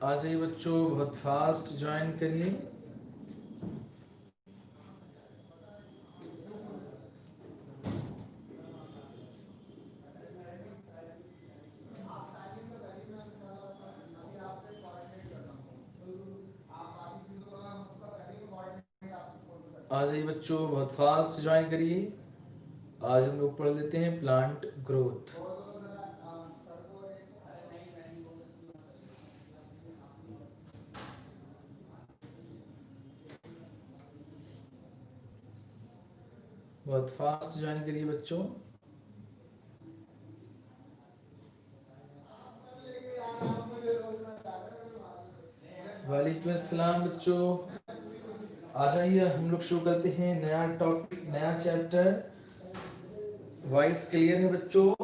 आ जाइए बच्चों, बहुत फास्ट ज्वाइन करिए। आ जाइए बच्चों, बहुत फास्ट ज्वाइन करिए। आज हम लोग पढ़ लेते हैं प्लांट ग्रोथ। बहुत फास्ट ज्वाइन करिए बच्चों। वालेकुम अस्सलाम बच्चों, आ जाइए। हम लोग शुरू करते हैं नया टॉपिक, नया चैप्टर। वॉइस क्लियर है बच्चों?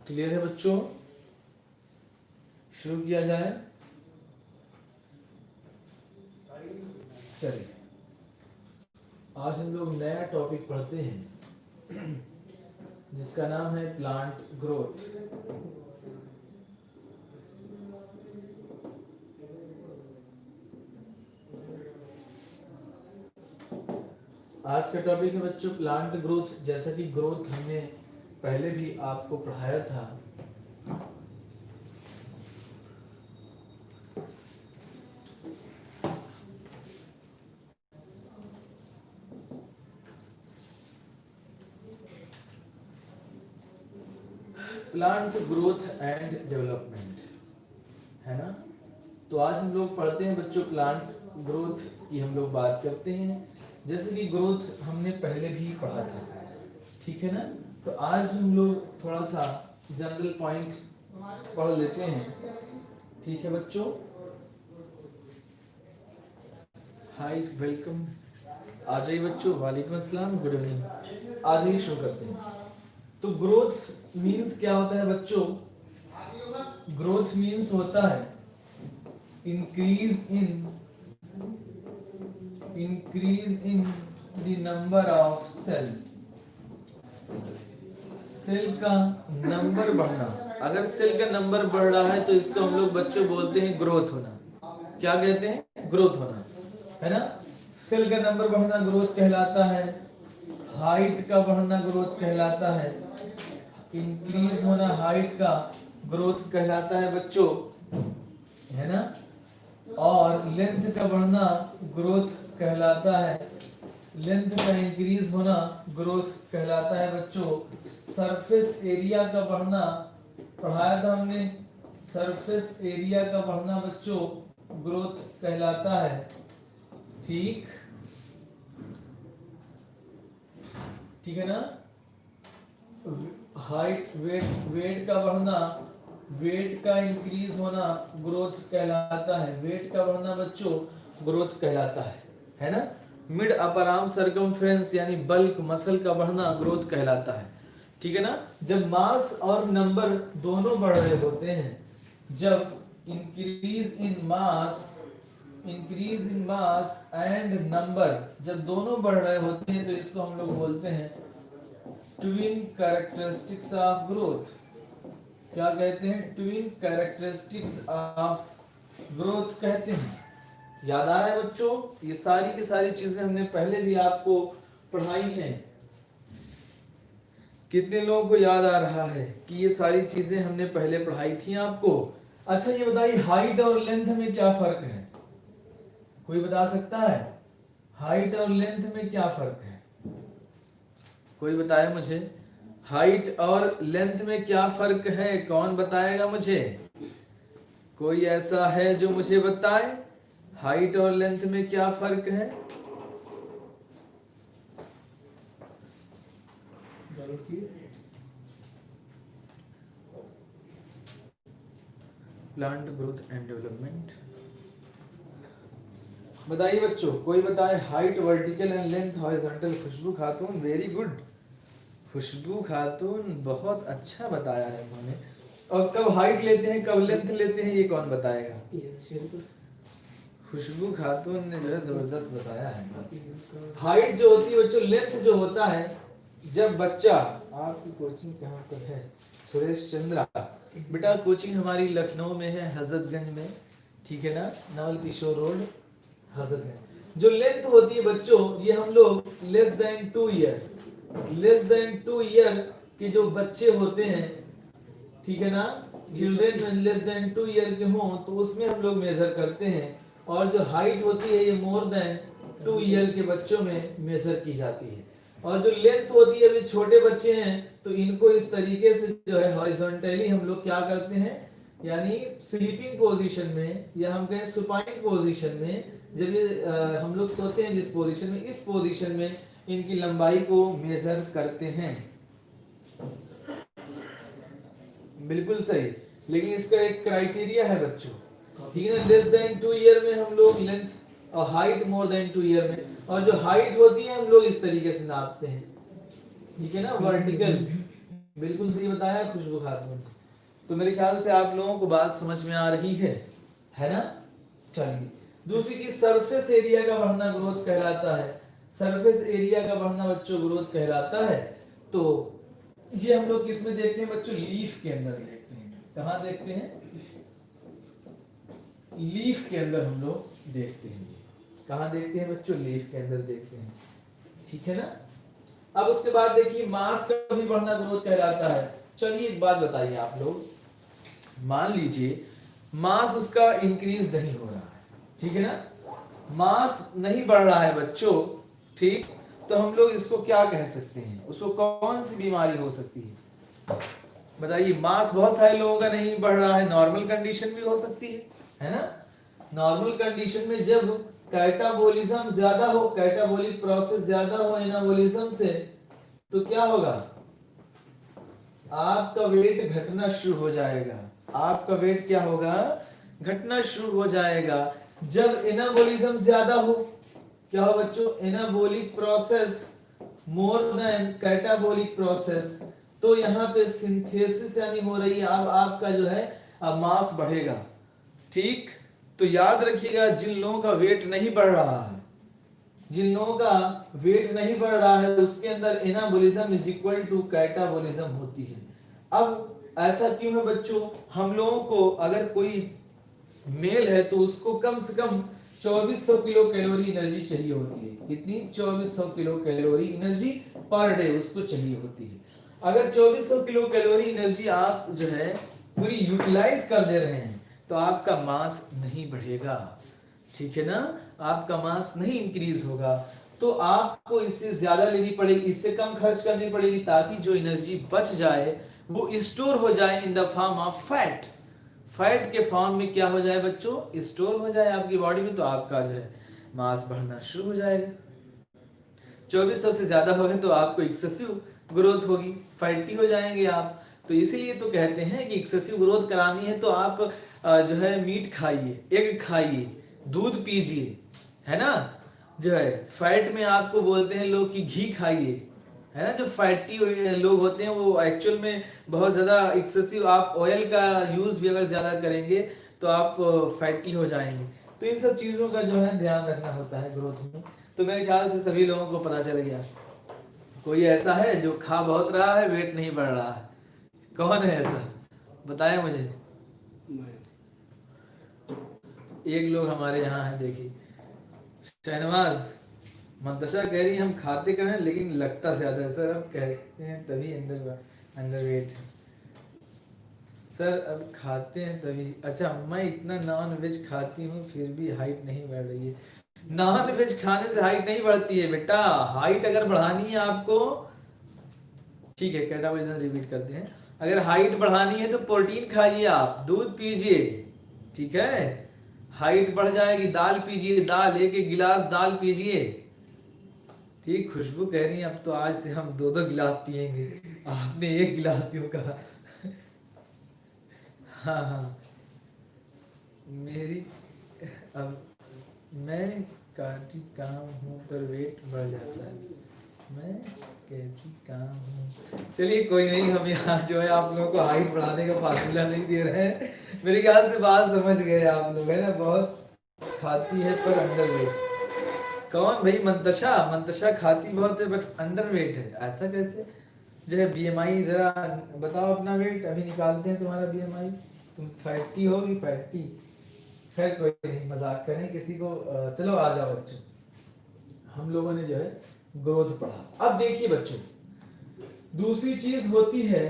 क्लियर है बच्चों? शुरू किया जाए। चलिए, आज हम लोग नया टॉपिक पढ़ते हैं जिसका नाम है प्लांट ग्रोथ। आज का टॉपिक है बच्चों प्लांट ग्रोथ। जैसा कि ग्रोथ हमने पहले भी आपको पढ़ाया था। प्लांट ग्रोथ एंड डेवलपमेंट, है ना? तो आज हम लोग पढ़ते हैं बच्चों प्लांट ग्रोथ की, हम लोग बात करते हैं। जैसे कि ग्रोथ हमने पहले भी पढ़ा था, ठीक है ना? तो आज हम लोग थोड़ा सा जनरल पॉइंट पढ़ लेते हैं, ठीक है बच्चों? हाय, वेलकम। आ जाइए बच्चों, वालेकुम अस्सलाम, गुड इवनिंग। आज ही शुरू करते हैं। तो ग्रोथ मीन्स क्या होता है बच्चों? ग्रोथ मीन्स होता है increase in the number of cell का नंबर बढ़ना। अगर सेल का नंबर बढ़ रहा है तो इसको हम लोग बच्चों बोलते हैं ग्रोथ होना। क्या कहते हैं? ग्रोथ होना, है ना? सेल का नंबर बढ़ना ग्रोथ कहलाता है। हाइट का बढ़ना ग्रोथ कहलाता है। इंक्रीज होना हाइट का ग्रोथ कहलाता है बच्चों, है ना? और लेंथ का बढ़ना ग्रोथ कहलाता है। लेंथ का इंक्रीज होना ग्रोथ कहलाता है बच्चों। सरफेस एरिया का बढ़ना पढ़ाया था हमने। सरफेस एरिया का बढ़ना बच्चों ग्रोथ कहलाता है, ठीक ठीक है ना? हाइट, वेट का बढ़ना, वेट का इंक्रीज होना ग्रोथ कहलाता है। वेट का बढ़ना बच्चों ग्रोथ कहलाता है ना? मिड अपर आर्म सर्कमफ्रेंस यानी बल्क मसल का बढ़ना ग्रोथ कहलाता है, ठीक है ना? जब मास और नंबर दोनों बढ़ रहे होते हैं, जब increase in mass and number जब दोनों बढ़ रहे होते हैं तो इसको हम लोग बोलते हैं ट्विन कैरेक्टरिस्टिक्स ऑफ ग्रोथ। क्या कहते हैं? ट्विन कैरेक्टरिस्टिक्स ऑफ ग्रोथ कहते हैं। याद आ रहा है बच्चों? ये सारी की सारी चीजें हमने पहले भी आपको पढ़ाई हैं। कितने लोगों को याद आ रहा है कि ये सारी चीजें हमने पहले पढ़ाई थी आपको? अच्छा, ये बताइए हाइट और लेंथ में क्या फर्क है? कोई बता सकता है? हाइट और लेंथ में क्या फर्क है? कोई बताए मुझे। हाइट और लेंथ में क्या फर्क है? कौन बताएगा मुझे? कोई ऐसा है जो मुझे बताए हाइट और लेंथ में क्या फर्क है? प्लांट ग्रोथ एंड डेवलपमेंट बताइए बच्चों, कोई बताए height vertical and length horizontal. Khushboo Khatoon, very good. खुशबू खातून, बहुत अच्छा बताया है उन्होंने। और कब हाइट लेते हैं कब लेंथ लेते हैं ये कौन बताएगा? खुशबू खातून ने जो है जबरदस्त बताया है। हाइट जो होती है बच्चों, लेंथ जो होता है, जब बच्चा, आपकी कोचिंग कहाँ पर है? सुरेश चंद्रा बेटा, कोचिंग हमारी लखनऊ में है, हजरतगंज में, ठीक है ना, नवल किशोर रोड, हजरतगंज। जो लेंथ होती है बच्चों, ये हम लोग less than 2 year, less than 2 year के जो बच्चे होते हैं, ठीक है ना, चिल्ड्रेन लेस देन 2 ईयर के हों तो उसमें हम लोग मेजर करते हैं। और जो हाइट होती है ये मोर देन 2 ईयर के बच्चों में मेजर की जाती है। और जो लेंथ होती है, अभी छोटे बच्चे हैं तो इनको इस तरीके से जो है हॉरिजॉन्टली हम लोग क्या करते हैं, यानी स्लीपिंग पोजीशन में, या हम कहें सुपाइन पोजीशन में, जब ये हम लोग सोते हैं जिस पोजीशन में, इस पोजीशन में इनकी लंबाई को मेजर करते हैं। बिल्कुल सही, लेकिन इसका एक क्राइटेरिया है बच्चों, ठीक है ना, लेस देन 2 ईयर में हम लोग लेंथ, और हाइट मोर देन 2 ईयर में। और जो हाइट होती है हम लोग इस तरीके से नापते हैं, ठीक है ना, वर्टिकल। बिल्कुल सही बताया खुशबू खातून। तो मेरे ख्याल से आप लोगों को बात समझ में आ रही है ना। चलिए, दूसरी चीज सरफेस एरिया का बढ़ना ग्रोथ कहलाता है। सरफेस एरिया का बढ़ना बच्चों ग्रोथ कहलाता है। तो ये हम लोग किस में देखते हैं बच्चों? लीफ के अंदर देखते हैं। कहाँ देखते हैं? लीफ के अंदर हम लोग देखते हैं। कहाँ देखते हैं बच्चों? लीफ के अंदर देखते हैं, ठीक है ना। अब उसके बाद देखिए, मास का भी बढ़ना ग्रोथ कहलाता है। चलिए एक बात बताइए आप लोग, मान लीजिए मास उसका इंक्रीज नहीं हो रहा है, ठीक है ना, मास नहीं बढ़ रहा है बच्चों, ठीक, तो हम लोग इसको क्या कह सकते हैं? उसको कौन सी बीमारी हो सकती है बताइए? मास बहुत सारे लोगों का नहीं बढ़ रहा है, नॉर्मल कंडीशन भी हो सकती है ना। नॉर्मल कंडीशन में जब कैटाबोलिज्म ज्यादा हो, कैटाबोलिक प्रोसेस ज्यादा हो एनाबोलिज्म से, तो क्या होगा? आपका वेट घटना शुरू हो जाएगा। आपका वेट क्या होगा? घटना शुरू हो जाएगा। जब एनाबोलिज्म ज्यादा हो, क्या हो बच्चों? Anabolic process more than catabolic process, तो यहाँ पे सिंथेसिस यानी हो रही है, अब आपका जो है अब मास बढ़ेगा, ठीक। तो याद रखिएगा, जिन लोगों का वेट नहीं बढ़ रहा है, जिन लोगों का वेट नहीं बढ़ रहा है, उसके अंदर anabolism is equal to catabolism होती है। अब ऐसा क्यों है बच्चों? हम लोगों को अगर कोई मेल है तो उसको कम से कम 2400 किलो कैलोरी एनर्जी चाहिए होती है। कितनी? 2400 kilo calorie energy per day उसको चाहिए होती है। अगर 2400 किलो कैलोरी एनर्जी आप जो है पूरी यूटिलाइज कर दे रहे हैं तो आपका मास नहीं बढ़ेगा, ठीक है ना, आपका मास नहीं इंक्रीज होगा। तो आपको इससे ज्यादा लेनी पड़ेगी, इससे कम खर्च करनी पड़ेगी, ताकि जो एनर्जी बच जाए वो स्टोर हो जाए in the form of fat. Fat के फॉर्म में क्या हो जाए बच्चों? स्टोर हो जाए आपकी बॉडी में, तो आपका जो है मास बढ़ना शुरू हो जाएगा। 2400 से ज्यादा होगा तो आपको एक्सेसिव ग्रोथ होगी, फैटी हो जाएंगे आप। तो इसीलिए तो कहते हैं कि एक्सेसिव ग्रोथ करानी है तो आप जो है मीट खाइए, एग खाइए, दूध पीजिए, है ना। जो है फैट में आपको बोलते हैं लोग कि घी खाइए, है ना। जो फैटी लोग होते हैं वो एक्चुअल में बहुत ज्यादा एक्सेसिव, आप ऑयल का यूज भी अगर ज्यादा करेंगे तो आप फैटी हो जाएंगे। तो इन सब चीजों का जो है ध्यान रखना होता है ग्रोथ में। तो मेरे ख्याल से सभी लोगों को पता चल गया। कोई ऐसा है जो खा बहुत रहा है, वेट नहीं बढ़ रहा है? कौन है ऐसा? बताया मुझे। एक लोग हमारे यहाँ है, देखिए, शहनवाज मंतशा कह रही है हम खाते कम है लेकिन लगता ज्यादा है। सर अब कहते हैं तभी अंडर वेट है। सर अब खाते हैं तभी। अच्छा, मैं इतना नॉन वेज खाती हूँ फिर भी हाइट नहीं बढ़ रही है। नॉन वेज खाने से हाइट नहीं बढ़ती है बेटा। हाइट अगर बढ़ानी है आपको, ठीक है, कैटाबॉलिज्म रिपीट करते हैं, अगर हाइट बढ़ानी है तो प्रोटीन खाइए, आप दूध पीजिए, ठीक है, हाइट बढ़ जाएगी। दाल पीजिए, दाल, एक गिलास दाल पीजिए, ठीक। खुशबू कह रही है अब तो आज से हम 2-2 गिलास पियेंगे, आपने 1 गिलास क्यों कहा? हाँ हाँ, मेरी अब मैं काटी काम हूँ पर वेट बढ़ जाता है, मैं कैसी काम हूँ। चलिए कोई नहीं, हम यहाँ जो है आप लोगों को हाइट बढ़ाने का फार्मूला नहीं दे रहे हैं। मेरे ख्याल से बात समझ गए आप लोग, है ना। बहुत खाती है पर अंडरवेट। कौन भाई? मंतशा। मंतशा खाती बहुत है बट अंडरवेट है, ऐसा कैसे? जो है बीएमआई जरा बताओ अपना वेट, अभी निकालते हैं तुम्हारा बीएमआई। तुम फैटी होगी, फैटी। खैर कोई नहीं, मजाक करें किसी को। चलो आ जाओ बच्चों, हम लोगों ने जो है ग्रोथ पढ़ा। अब देखिए बच्चों, दूसरी चीज होती है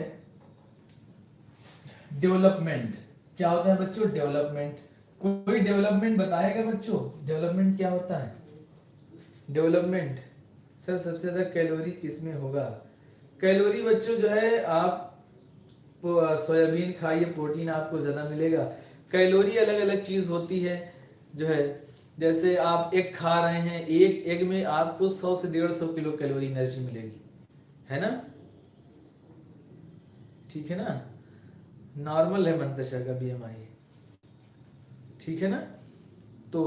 डेवलपमेंट। क्या होता है बच्चों? डेवलपमेंट। कोई डेवलपमेंट बताएगा बच्चों? डेवलपमेंट क्या होता है? डेवलपमेंट सर सबसे ज्यादा कैलोरी किस में होगा? कैलोरी बच्चों जो है, आप सोयाबीन खाइए, प्रोटीन आपको ज्यादा मिलेगा। कैलोरी अलग अलग चीज होती है जो है, जैसे आप एग खा रहे हैं, एक एग में आपको 100 से 150 किलो कैलोरी एनर्जी मिलेगी, है ना? ठीक है ना? नॉर्मल है मंतशा का बीएमआई, ठीक है ना? तो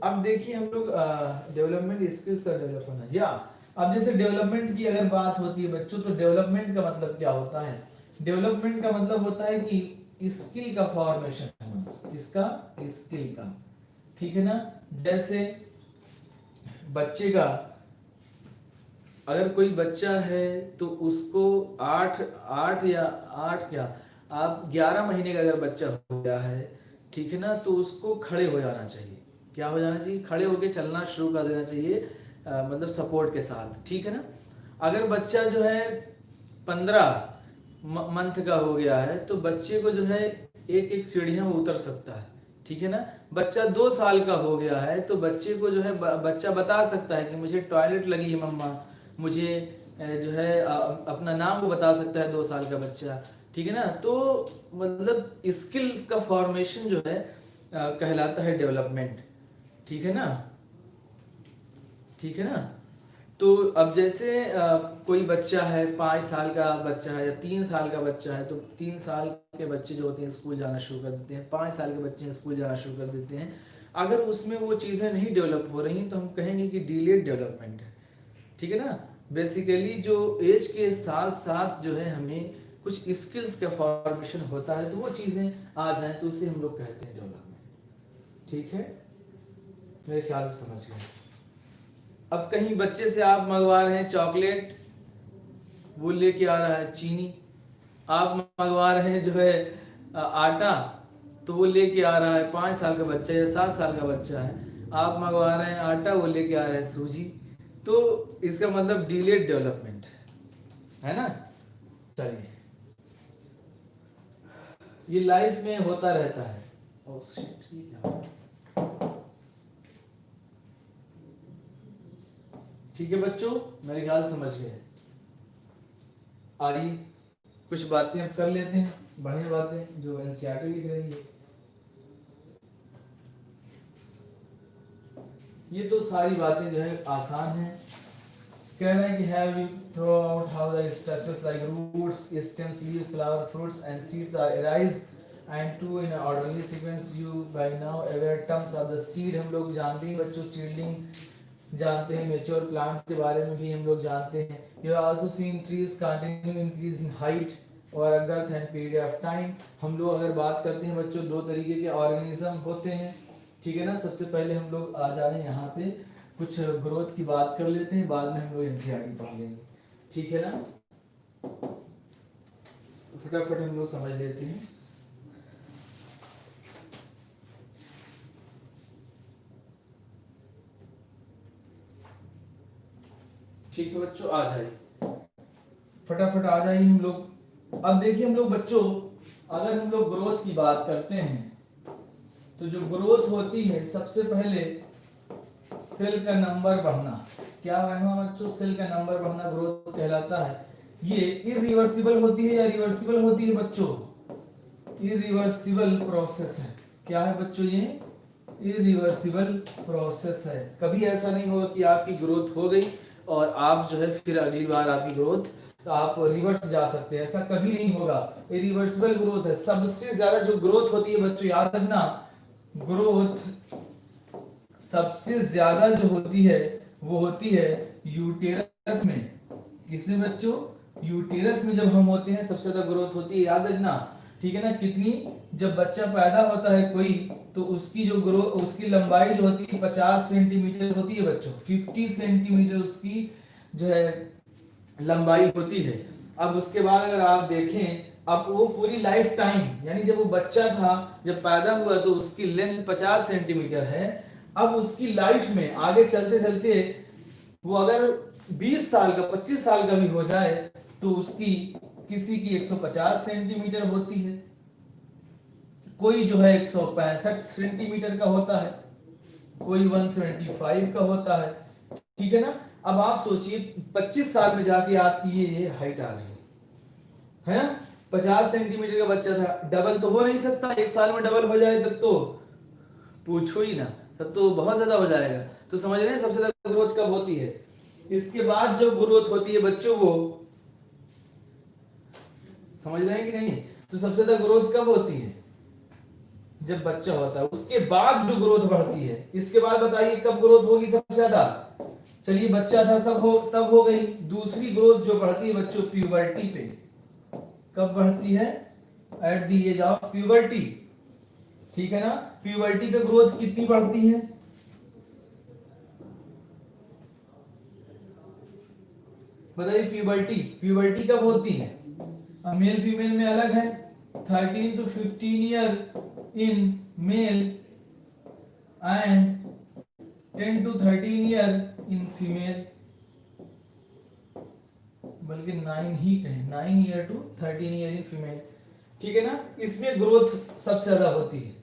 अब देखिए हम लोग डेवलपमेंट स्किल्स का डेवलप होना, या अब जैसे डेवलपमेंट की अगर बात होती है बच्चों, तो डेवलपमेंट का मतलब क्या होता है? डेवलपमेंट का मतलब होता है कि स्किल का फॉर्मेशन होना। किसका? स्किल का, ठीक है ना? जैसे बच्चे का, अगर कोई बच्चा है तो उसको 8 क्या, आप 11 महीने का अगर बच्चा हो गया है, ठीक है ना, तो उसको खड़े हो जाना चाहिए। क्या हो जाना चाहिए? खड़े होके चलना शुरू कर देना चाहिए, मतलब सपोर्ट के साथ, ठीक है ना? अगर बच्चा जो है 15 मंथ का हो गया है, तो बच्चे को जो है एक एक सीढ़ियां वो उतर सकता है, ठीक है ना? बच्चा 2 साल का हो गया है, तो बच्चे को जो है बच्चा बता सकता है कि मुझे टॉयलेट लगी है मम्मा, मुझे जो है अपना नाम वो बता सकता है 2 साल का बच्चा, ठीक है ना? तो मतलब स्किल का फॉर्मेशन जो है कहलाता है डेवलपमेंट, ठीक है ना? ठीक है ना? तो अब जैसे कोई बच्चा है, 5 साल का बच्चा है या 3 साल का बच्चा है, तो 3 साल के बच्चे जो होते हैं स्कूल जाना शुरू कर देते हैं, 5 साल के बच्चे स्कूल जाना शुरू कर देते हैं। अगर उसमें वो चीज़ें नहीं डेवलप हो रही तो हम कहेंगे कि डिलेड डेवलपमेंट है, ठीक है ना? बेसिकली जो एज के साथ साथ जो है हमें कुछ स्किल्स का फॉर्मेशन होता है, तो वो चीज़ें आ जाए तो उसे हम लोग कहते हैं डेवलपमेंट, ठीक है? मेरे ख्याल से समझ गए। अब कहीं बच्चे से आप मंगवा रहे हैं चॉकलेट, वो लेके आ रहा है चीनी। आप मंगवा रहे हैं जो है आटा, तो वो लेके आ रहा है 5 साल का बच्चा या 7 साल का बच्चा है। आप मंगवा रहे हैं आटा, वो लेके आ रहा है सूजी। तो इसका मतलब डिलेड डेवलपमेंट है ना? चलिए, ये लाइफ में होता रहता है। ओ शिट, ये क्या हुआ? ठीक है बच्चों, मेरे ख्याल समझ गए। आइए कुछ बातें अब कर लेते हैं, बढ़िया बातें जो एनसीईआरटी लिख रही है। ये तो सारी बातें जो है आसान है। कह रहे हैं कि have you throw out how the structures like roots, stems, leaves, flower, fruits and seeds are arise and to in orderly sequence. You by now aware terms of the seed. हम लोग जानते हैं बच्चों, सीडलिंग जानते हैं, mature plants के बारे में भी हम लोग जानते हैं। You have also seen trees continue increase in height और growth and period of time. हम लोग अगर बात करते हैं बच्चों, 2 तरीके के ऑर्गेनिज्म होते हैं, ठीक है ना? सबसे पहले हम लोग आ जा रहे हैं यहाँ पे, कुछ ग्रोथ की बात कर लेते हैं, बाद में हम लोग एनसीईआरटी पढ़ लेंगे, ठीक है ना? फटाफट हम लोग समझ लेते हैं। ठीक है बच्चों, आ जाइए, फटाफट आ जाइए हम लोग। अब देखिए हम लोग बच्चों, अगर हम लोग ग्रोथ की बात करते हैं, तो जो ग्रोथ होती है सबसे पहले सेल का नंबर बढ़ना। क्या बढ़ना बच्चों? सेल का नंबर बढ़ना ग्रोथ कहलाता है। ये इरिवर्सिबल होती है या रिवर्सिबल होती है बच्चों? इरिवर्सिबल प्रोसेस है। क्या है बच्चों? ये इरिवर्सिबल प्रोसेस है। कभी ऐसा नहीं होगा कि आपकी ग्रोथ हो गई और आप जो है फिर अगली बार आपकी ग्रोथ तो आप रिवर्स जा सकते हैं, ऐसा कभी नहीं होगा। इरिवर्सिबल ग्रोथ है। सबसे ज्यादा जो ग्रोथ होती है बच्चों, याद रखना, ग्रोथ सबसे ज्यादा जो होती है वो होती है यूटेरस में। किसमें बच्चों? यूटेरस में जब हम होते हैं सबसे ज्यादा ग्रोथ होती है, याद रखना, ठीक है ना, कितनी, जब बच्चा पैदा होता है कोई, तो उसकी जो ग्रोथ, उसकी लंबाई जो होती है 50 सेंटीमीटर होती है बच्चों, 50 सेंटीमीटर उसकी जो है लंबाई होती है। अब उसके बाद अगर आप देखें, अब वो पूरी लाइफ टाइम, यानी जब वो बच्चा था, जब पैदा हुआ तो उसकी लेंथ 50 सेंटीमीटर है। अब उसकी लाइफ में आगे चलते चलते वो अगर 20 साल का 25 साल का भी हो जाए तो उसकी किसी की 150 सेंटीमीटर होती है, कोई जो है 165 सेंटीमीटर का होता है, कोई 175 का होता है, ठीक है ना। अब आप सोचिए 25 साल में जाके आपकी ये हाइट आ गई है ना। 50 सेंटीमीटर का बच्चा था, डबल तो हो नहीं सकता, एक साल में डबल हो जाए तब तो पूछो ही ना, तब तो बहुत ज्यादा हो जाएगा। तो समझ रहे हैं सबसे ज्यादा ग्रोथ कब होती है? इसके बाद जो ग्रोथ होती है बच्चों, वो समझ रहे हैं कि नहीं? तो सबसे ज्यादा ग्रोथ कब होती है? जब बच्चा होता है, उसके बाद जो ग्रोथ बढ़ती है। इसके बाद बताइए कब ग्रोथ होगी सबसे ज्यादा? चलिए बच्चा था सब हो, तब हो गई। दूसरी ग्रोथ जो बढ़ती है बच्चों प्यूबर्टी पे, कब बढ़ती है? At the age of puberty, ठीक है ना। प्यूबर्टी पे ग्रोथ कितनी बढ़ती है? बताइए प्यूबर्टी, प्यूबर्टी कब होती है? मेल फीमेल में अलग है, 13 to 15 year in male and 10 to 13 year in female, बल्कि 9 ही कहें, 9 year to 13 year in female, ठीक है ना। इसमें ग्रोथ सबसे ज्यादा होती है,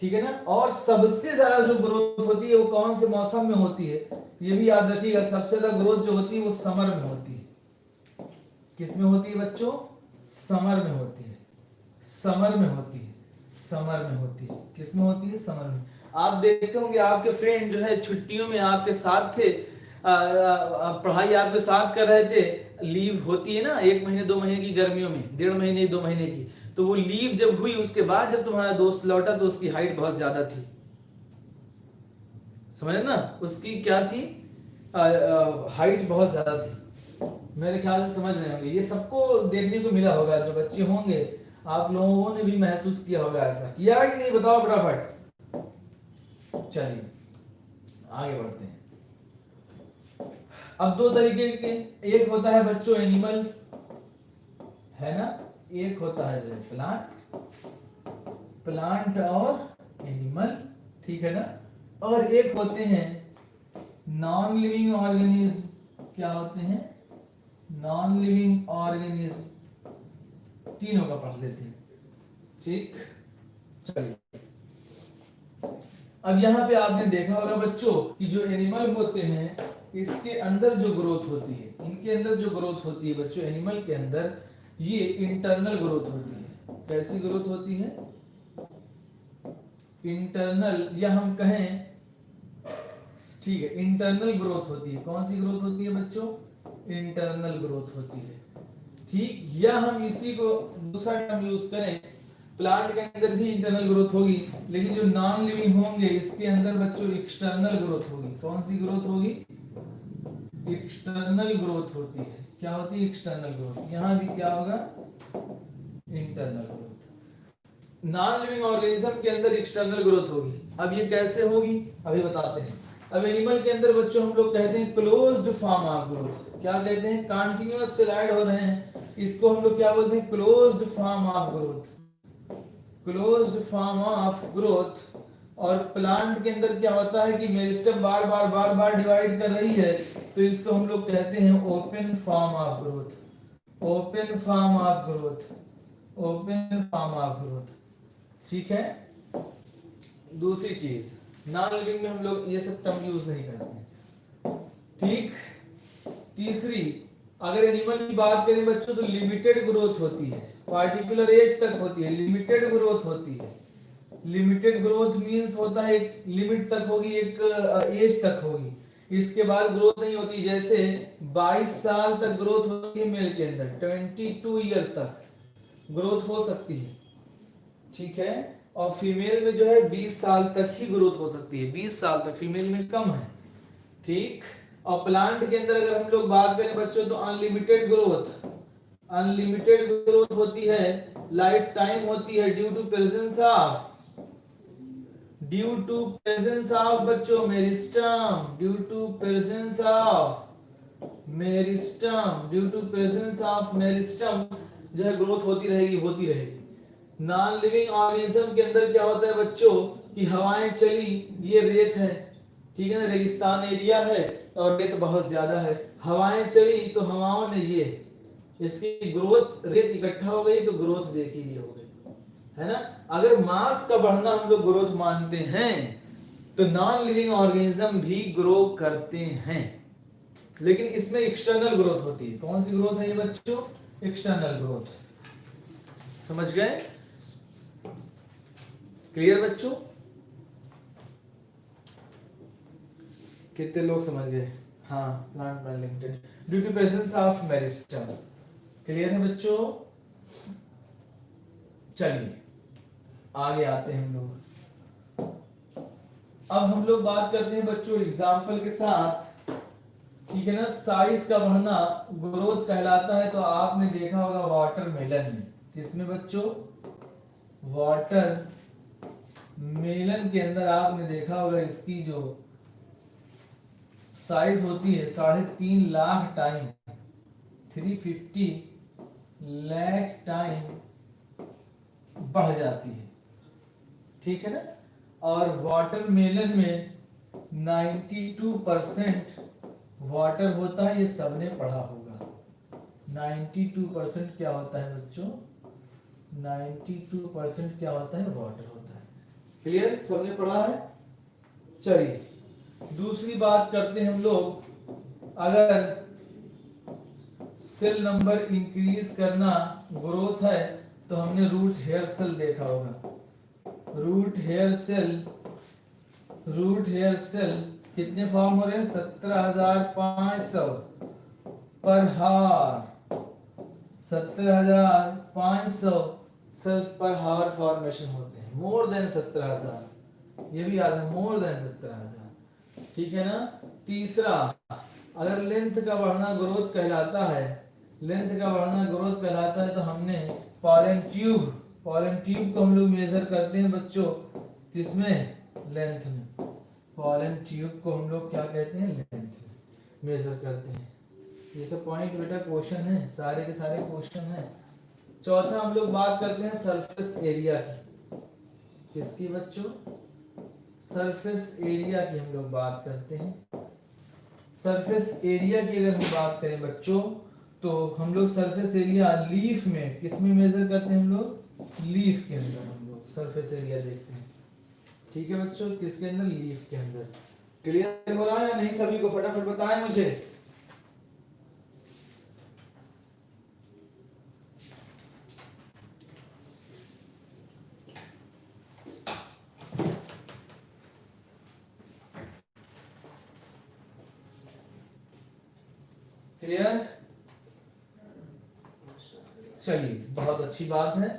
ठीक है ना। और सबसे ज्यादा जो ग्रोथ होती है वो कौन से मौसम में होती है? ये भी याद रखिएगा, सबसे ज्यादा ग्रोथ जो होती है वो समर में होती है। किसमें होती है बच्चों? समर में होती है, समर में होती है, समर में होती है। किसमें होती है? समर में। आप देखते होंगे आपके फ्रेंड जो है छुट्टियों में आपके साथ थे, पढ़ाई आपके साथ कर रहे थे, लीव होती है ना 1 महीने 2 महीने की, गर्मियों में 1.5 महीने 2 महीने की, तो वो लीव जब हुई उसके बाद जब तुम्हारा दोस्त लौटा तो उसकी हाइट बहुत ज्यादा थी, समझ ना, उसकी क्या थी? हाइट बहुत ज्यादा थी। मेरे ख्याल से समझ रहे होंगे, ये सबको देखने को मिला होगा, जो बच्चे होंगे आप लोगों ने भी महसूस किया होगा। ऐसा किया है कि नहीं? बताओ फटाफट। चलिए आगे बढ़ते हैं। अब 2 तरीके के, एक होता है बच्चों एनिमल, है ना, एक होता है जो प्लांट, प्लांट और एनिमल, ठीक है ना। और एक होते हैं नॉन लिविंग ऑर्गेनिज्म। क्या होते हैं? Non living organism. तीनों का पढ़ लेते हैं, ठीक। चलिए अब यहाँ पे आपने देखा होगा बच्चों कि जो एनिमल होते हैं इसके अंदर जो ग्रोथ होती है, इनके अंदर जो ग्रोथ होती है बच्चों, एनिमल के अंदर ये इंटरनल ग्रोथ होती है। कैसी ग्रोथ होती है? इंटरनल, या हम कहें, ठीक है, इंटरनल ग्रोथ होती है। कौन सी ग्रोथ होती है बच्चों? इंटरनल ग्रोथ होती है, ठीक। या हम इसी को दूसरा टर्म यूज करें, प्लांट के अंदर भी इंटरनल ग्रोथ होगी, लेकिन जो नॉन लिविंग होंगे इसके अंदर बच्चों एक्सटर्नल ग्रोथ होगी। कौन सी ग्रोथ होगी? एक्सटर्नल ग्रोथ होती है। क्या होती है? External growth. यहां भी क्या होगा? Internal growth. Non living organism के अंदर एक्सटर्नल ग्रोथ होगी। अब ये कैसे होगी अभी बताते हैं। अब एनिमल के अंदर बच्चों हम लोग कहते हैं क्लोज्ड फॉर्म ऑफ ग्रोथ। क्या कहते हैं? कंटीन्यूअस स्लाइड हो रहे हैं, इसको हम लोग क्या बोलते हैं? Closed form of growth, closed form of growth. और प्लांट के अंदर क्या होता है कि मेरिस्टेम बार बार डिवाइड कर रही है, तो इसको हम लोग कहते हैं open form of growth, open form of growth, open form of growth, ठीक है। दूसरी चीज, नॉन लिविंग में हम लोग ये सब टर्म यूज नहीं करते, ठीक। तीसरी, अगर एनिमल की बात करें बच्चों तो लिमिटेड ग्रोथ होती है, पार्टिकुलर एज तक होती है, लिमिटेड ग्रोथ होती है। लिमिटेड ग्रोथ मींस होता है एक लिमिट तक होगी, एक एज तक होगी, इसके बाद ग्रोथ नहीं होती। जैसे 22 साल तक ग्रोथ होती है मेल के अंदर, 22 ईयर तक ग्रोथ हो सकती है, ठीक है। और फीमेल में जो है 20 साल तक ही ग्रोथ हो सकती है, 20 साल तक, फीमेल में कम है, ठीक। और प्लांट के अंदर अगर हम लोग बात करें बच्चों तो अनलिमिटेड ग्रोथ, अनलिमिटेड ग्रोथ होती है लाइफ टाइम होती है ड्यू टू प्रेजेंस ऑफ बच्चों meristem, due to presence of meristem, due to presence of meristem जो है ग्रोथ होती रहेगी। नॉन लिविंग ऑर्गेनिज्म के अंदर क्या होता है बच्चों कि हवाएं चली, ये रेत है, ठीक है ना, रेगिस्तान एरिया है और रेत बहुत ज्यादा है, हवाएं चली तो हवाओं ने ये इसकी ग्रोथ, रेत इकट्ठा हो गई तो ग्रोथ देखी ये हो गई, है ना। अगर मास का बढ़ना हम लोग ग्रोथ मानते हैं तो नॉन लिविंग ऑर्गेनिज्म भी ग्रो करते हैं, लेकिन इसमें एक्सटर्नल ग्रोथ होती है। कौन सी ग्रोथ है ये बच्चों? External growth. समझ गए? क्लियर बच्चों? कितने लोग समझ गए? हाँ, plant limited due to presence of meristem. Clear है बच्चों? चलिए आगे आते हैं हम लोग। अब हम लोग बात करते हैं बच्चों एग्जाम्पल के साथ, ठीक है ना। साइज का बढ़ना ग्रोथ कहलाता है। तो आपने देखा होगा वाटरमेलन में, किसमें बच्चों? वाटर मेलन के अंदर आपने देखा होगा इसकी जो साइज होती है 3.5 लाख टाइम, 350 लाख टाइम बढ़ जाती है, ठीक है ना। और वाटरमेलन में 92% वाटर होता है, ये सबने पढ़ा होगा। 92% क्या होता है बच्चों? 92% क्या होता है? वाटर होता है। क्लियर? सबने पढ़ा है। चलिए दूसरी बात करते हैं हम लोग। अगर सेल नंबर इंक्रीज करना ग्रोथ है तो हमने रूट हेयर सेल देखा होगा। रूट हेयर सेल कितने फॉर्म हो रहे हैं? 17,500 पर हावर, 17,500 सेल्स पर हावर फॉर्मेशन होते हैं। मोर देन 17,000, ये भी याद है, मोर देन 17,000, ठीक है ना। तीसरा, अगर लेंथ का बढ़ना ग्रोथ कहलाता है, लेंथ का बढ़ना ग्रोथ कहलाता है तो हमने पॉलन ट्यूब को हम लोग मेजर करते हैं बच्चों, किसमें? लेंथ में। पॉलन ट्यूब को हम लोग क्या कहते हैं? लेंथ में मेजर करते हैं। ये सब पॉइंट बेटा क्वेश्चन है, सारे के सारे क्वेश्चन है। चौथा हम लोग बात करते हैं सरफेस एरिया की। किसकी बच्चों? सरफेस एरिया की हम लोग बात करते हैं। सरफेस एरिया की अगर हम बात करें बच्चों तो हम लोग सरफेस एरिया लीफ में किसमें मेजर करते हैं? हम लोग लीफ के अंदर हम लोग सरफेस एरिया देखते हैं, ठीक है बच्चों। किसके अंदर? लीफ के अंदर। क्लियर हो रहा है या नहीं? सभी को फटाफट बताएं मुझे। क्लियर? चलिए बहुत अच्छी बात है।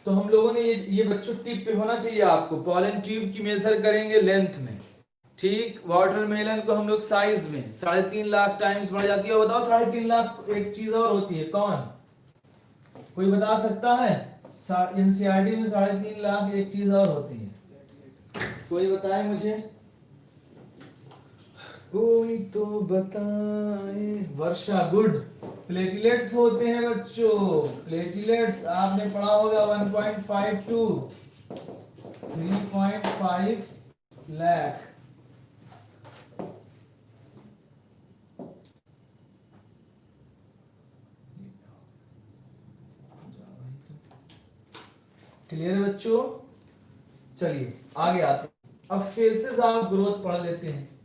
तो हम लोगों ने ये बच्चों टिप पे होना चाहिए आपको। पॉलन ट्यूब की मेजर करेंगे लेंथ में, ठीक। वाटरमेलन को हम लोग साइज में 3.5 लाख टाइम्स बढ़ जाती है। बताओ 3.5 लाख, एक चीज और होती है, कौन? कोई बता सकता है? एनसीईआरटी में 3.5 लाख एक चीज और होती है, कोई बताए मुझे? कोई तो बताए। वर्षा, गुड। प्लेटलेट्स होते हैं बच्चों, प्लेटलेट्स आपने पढ़ा होगा 1.52 3.5 लाख। क्लियर बच्चों? चलिए आगे आते हैं। अब फेसेस ऑफ ग्रोथ पढ़ लेते हैं।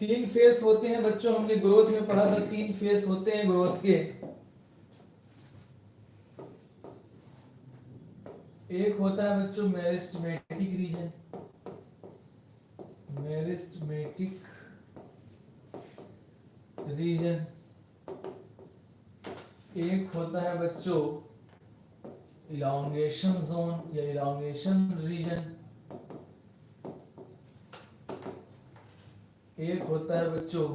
3 फेस होते हैं बच्चों, हमने ग्रोथ में पढ़ा था 3 फेस होते हैं ग्रोथ के। एक होता है बच्चों मेरिस्टेमेटिक रीजन, मेरिस्टेमेटिक रीजन। एक होता है बच्चों इलांगेशन जोन या इलांगेशन रीजन। एक होता है बच्चों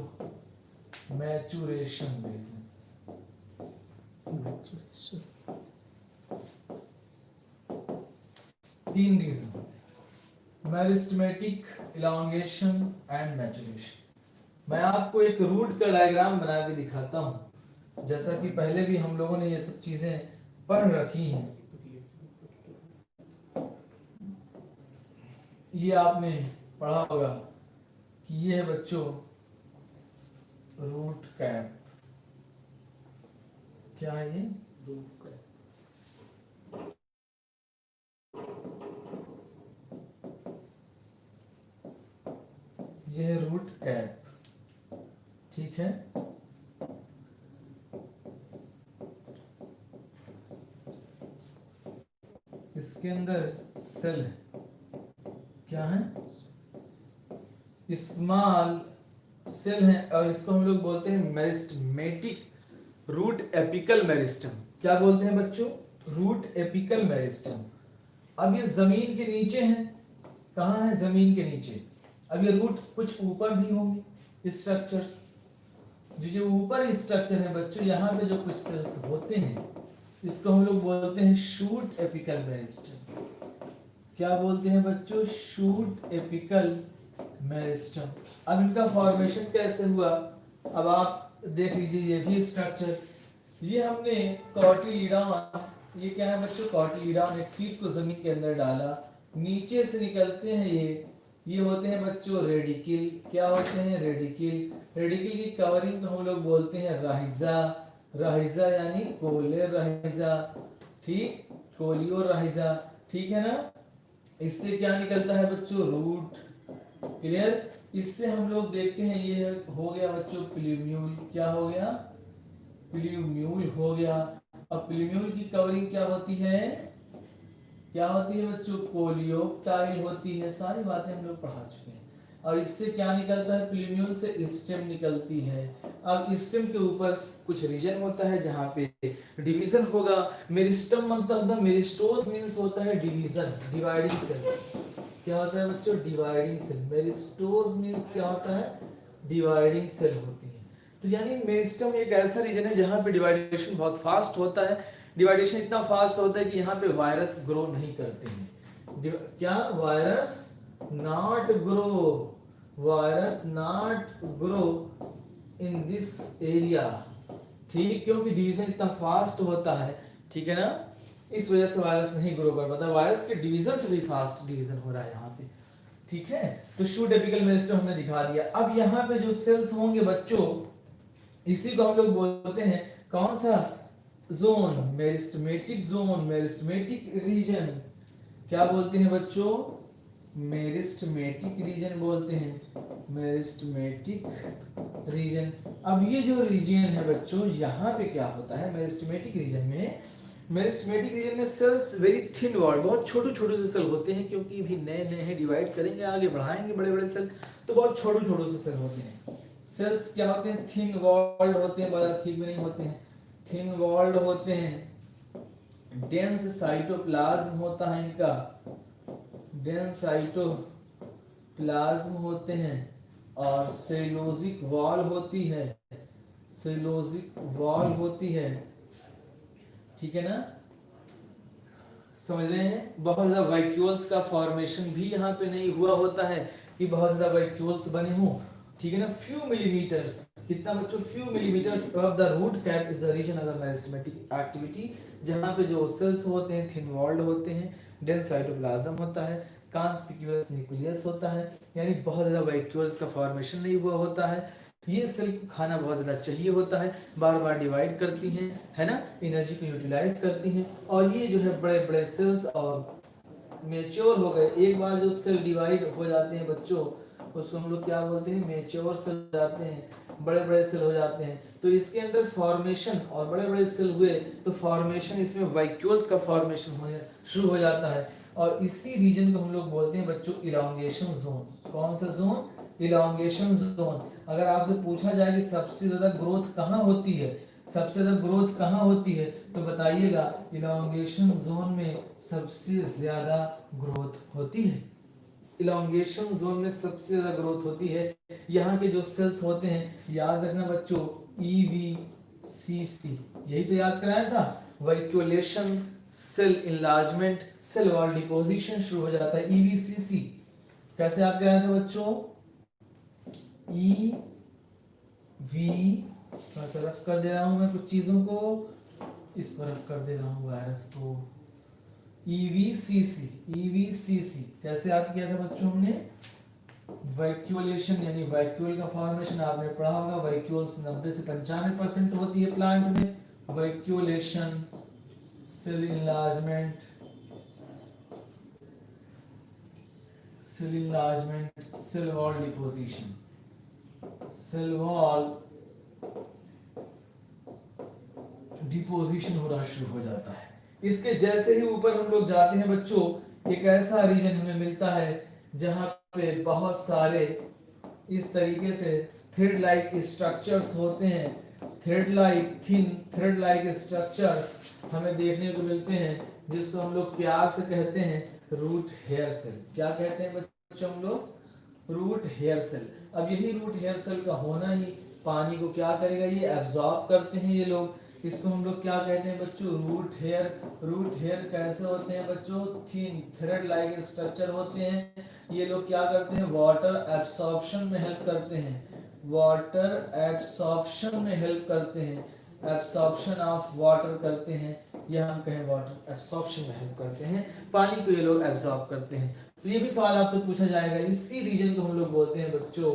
maturation region. 3 region, meristematic, elongation and maturation. मैं आपको एक रूट का डायग्राम बना के दिखाता हूं, जैसा कि पहले भी हम लोगों ने ये सब चीजें पढ़ रखी हैं। ये आपने पढ़ा होगा कि ये है बच्चों रूट कैप। क्या है ये? ये है रूट कैप, ठीक है। इसके अंदर सेल है, क्या है? स्मॉल सेल है, और इसको हम लोग बोलते हैं मेरिस्टेमेटिक रूट एपिकल मेरिस्टम। क्या बोलते हैं बच्चों? Root apical meristem. अब ये जमीन के नीचे है। कहाँ है? जमीन के नीचे। अब ये रूट कुछ ऊपर भी होंगे स्ट्रक्चर्स। जो ऊपर स्ट्रक्चर है बच्चों, यहाँ पे जो कुछ सेल्स होते हैं इसको हम लोग बोलते हैं शूट एपिकल मेरिस्टम। क्या बोलते हैं बच्चों? Shoot apical meristem. अब इनका फॉर्मेशन कैसे हुआ? अब आप देख लीजिए, ये भी स्ट्रक्चर, ये हमने कॉटिलीडॉन, ये क्या है बच्चों? कॉटिलीडॉन, एक सीड को जमीन के अंदर डाला, नीचे से निकलते हैं ये होते हैं बच्चों रेडिकल। क्या होते हैं? रेडिकल। रेडिकल की कवरिंग को हम लोग बोलते हैं राइजा। राइजा यानी कोले राइजा, ठीक, कोलियो राइजा, ठीक है ना। इससे क्या निकलता है बच्चों? रूट। क्लियर? इससे हम लोग देखते हैं, ये हो गया बच्चों प्लूम्यूल। क्या हो गया? प्लूम्यूल हो गया। अब प्लूम्यूल की कवरिंग क्या होती है? क्या होती है बच्चों? कोलियोप्टाइल होती है। सारी बातें हम लोग पढ़ा चुके हैं। और इससे क्या निकलता है? प्लूम्यूल से स्टेम निकलती है। अब स्टेम के ऊपर कुछ रीजन होता है जहाँ पे डिवीजन होगा। मेरिस्टम मतलब होता है, मेरिस्टोस मींस होता है डिवीजन, डिवाइडिंग सेल। क्या होता है बच्चों? Dividing cell. मेरिस्टोस मींस क्या होता है? डिवाइडिंग सेल होती है। तो यानी मेरिस्टम एक ऐसा रीजन है जहाँ पे डिवाइडेशन बहुत फास्ट होता है। डिवाइडेशन इतना फास्ट होता है कि यहाँ पे वायरस ग्रो नहीं करते हैं। क्या? Virus not grow, virus not grow in this area, ठीक, क्योंकि डिवीजन इतना फास्ट होता है, ठीक है ना। इस वजह से वायरस नहीं ग्रो कर पाता। वायरस के डिवीजन से भी फास्ट डिवीजन हो रहा है यहाँ पे, ठीक है। तो शूट एपिकल मेरिस्टम हमने दिखा दिया। अब यहाँ पे जो सेल्स होंगे बच्चों, इसी को हम लोग बोलते हैं कौन सा zone? Meristematic zone, meristematic reason. क्या बोलते हैं बच्चों? मेरिस्टेमेटिक रीजन बोलते हैं, मेरिस्टेमेटिक रीजन। अब ये जो रीजन है बच्चों, यहाँ पे क्या होता है मेरिस्टेमेटिक रीजन में? मेरिस्टेमेटिक रीजन में सेल्स वेरी थिन वॉल, बहुत छोटे छोटे से सेल होते हैं, क्योंकि भी नए नए हैं, डिवाइड करेंगे, आगे बढ़ाएंगे बड़े बड़े सेल, तो बहुत छोटे छोटे से सेल होते हैं। सेल्स क्या होते हैं? थिन वॉल्ड होते हैं, ज्यादा थिक भी नहीं होते हैं, थिन वॉल्ड होते हैं। डेंस साइटोप्लाज्म होता है इनका, डेंस साइटोप्लाज्म होते हैं। और सेलोजिक वॉल होती है, सेलोजिक वॉल होती है, ठीक है ना। समझ रहे हैं? बहुत ज्यादा वैक्यूल्स का फॉर्मेशन भी यहाँ पे नहीं हुआ होता है कि बहुत ज्यादा वैक्यूल्स बने हों, ठीक है ना। फ्यू मिलीमीटर्स, कितना बच्चों? Few millimetres above the root cap is the region of the meristematic activity, जहाँ पे जो सेल्स होते हैं थिन वॉल्ड होते हैं, डेंस साइटोप्लाज्म होता है, कॉन्स्पिक्यूअस न्यूक्लियस होता है, यानी बहुत ज्यादा वैक्यूल्स का फॉर्मेशन नहीं हुआ होता है। ये सेल को खाना बहुत ज्यादा चाहिए होता है, बार बार डिवाइड करती हैं, है ना, एनर्जी को यूटिलाइज करती हैं। और ये जो है बड़े बड़े सेल्स और मेच्योर हो गए। एक बार जो सेल डिवाइड हो जाते हैं बच्चों, उसको हम लोग क्या बोलते हैं? मेच्योर सेल हो जाते हैं, बड़े बड़े सेल हो जाते हैं। तो इसके अंदर फॉर्मेशन, और बड़े बड़े सेल हुए तो फॉर्मेशन, इसमें वैक्यूल्स का फॉर्मेशन होने शुरू हो जाता है। और इसी रीजन को हम लोग बोलते हैं बच्चों इलॉन्गेशन जोन। कौन सा जोन? Elongation zone. अगर आपसे पूछा जाए कि सबसे ज्यादा ग्रोथ कहाँ होती है, सबसे ज्यादा ग्रोथ कहाँ होती है, तो बताइएगा इलॉन्गेशन जोन में सबसे ज्यादा ग्रोथ होती है। इलॉन्गेशन जोन में सबसे ज्यादा ग्रोथ होती है। यहाँ के जो सेल्स होते हैं, याद रखना बच्चों, EVCC, यही तो याद कराया था, vacuolation cell enlargement, cell wall deposition शुरू हो जाता है। ईवीसीसी कैसे आप कह रहे थे बच्चों, ई वी, थोड़ा सा रफ कर दे रहा हूं मैं कुछ चीजों को, इसको रफ कर दे रहा हूं वायरस को। ईवीसीसी, ईवीसीसी कैसे याद किया था बच्चों हमने, वैक्यूलेशन यानी वैक्यूल का फॉर्मेशन आपने पढ़ा होगा। वैक्यूल्स 90 से 95% होती है प्लांट में। Vacuolation, cell enlargement, cell enlargement, cell wall deposition, cell wall deposition होना शुरू हो जाता है। इसके जैसे ही ऊपर हम लोग जाते हैं बच्चों, एक ऐसा रीजन हमें मिलता है जहां पे बहुत सारे इस तरीके से थ्रेड लाइक स्ट्रक्चर्स होते हैं। Thread like, thin thread like structures हमें देखने को मिलते हैं, जिसको हम लोग प्यार से कहते हैं रूट हेयर सेल। क्या कहते हैं बच्चों हम लोग, रूट हेयर सेल। अब यही रूट हेयर सेल का होना ही पानी को क्या करेगा, ये एब्जॉर्ब करते हैं ये लोग। इसको हम लोग क्या कहते हैं बच्चों, रूट हेयर। रूट हेयर कैसे होते हैं बच्चों, थिन थ्रेड लाइक स्ट्रक्चर होते हैं। ये लोग क्या करते हैं, वाटर एब्सॉर्प्शन में हेल्प करते हैं। वाटर एब्सॉर्प्शन में हेल्प करते हैं, एब्सॉर्प्शन ऑफ वाटर करते हैं, या हम कहें वाटर एब्सॉर्प्शन में हेल्प करते हैं। पानी को ये लोग एब्सॉर्ब करते हैं। तो ये भी सवाल आपसे पूछा जाएगा। इसी रीजन को हम लोग बोलते हैं बच्चों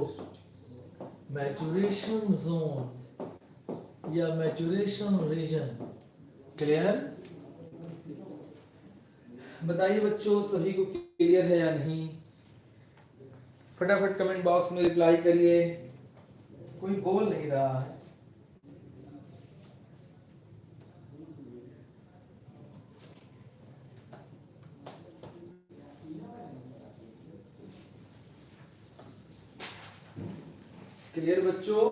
मैचुरेशन जोन या मैचुरेशन रीजन। क्लियर? बताइए बच्चों सभी को क्लियर है या नहीं? फटाफट कमेंट बॉक्स में रिप्लाई करिए, कोई बोल नहीं रहा है। क्लियर बच्चों?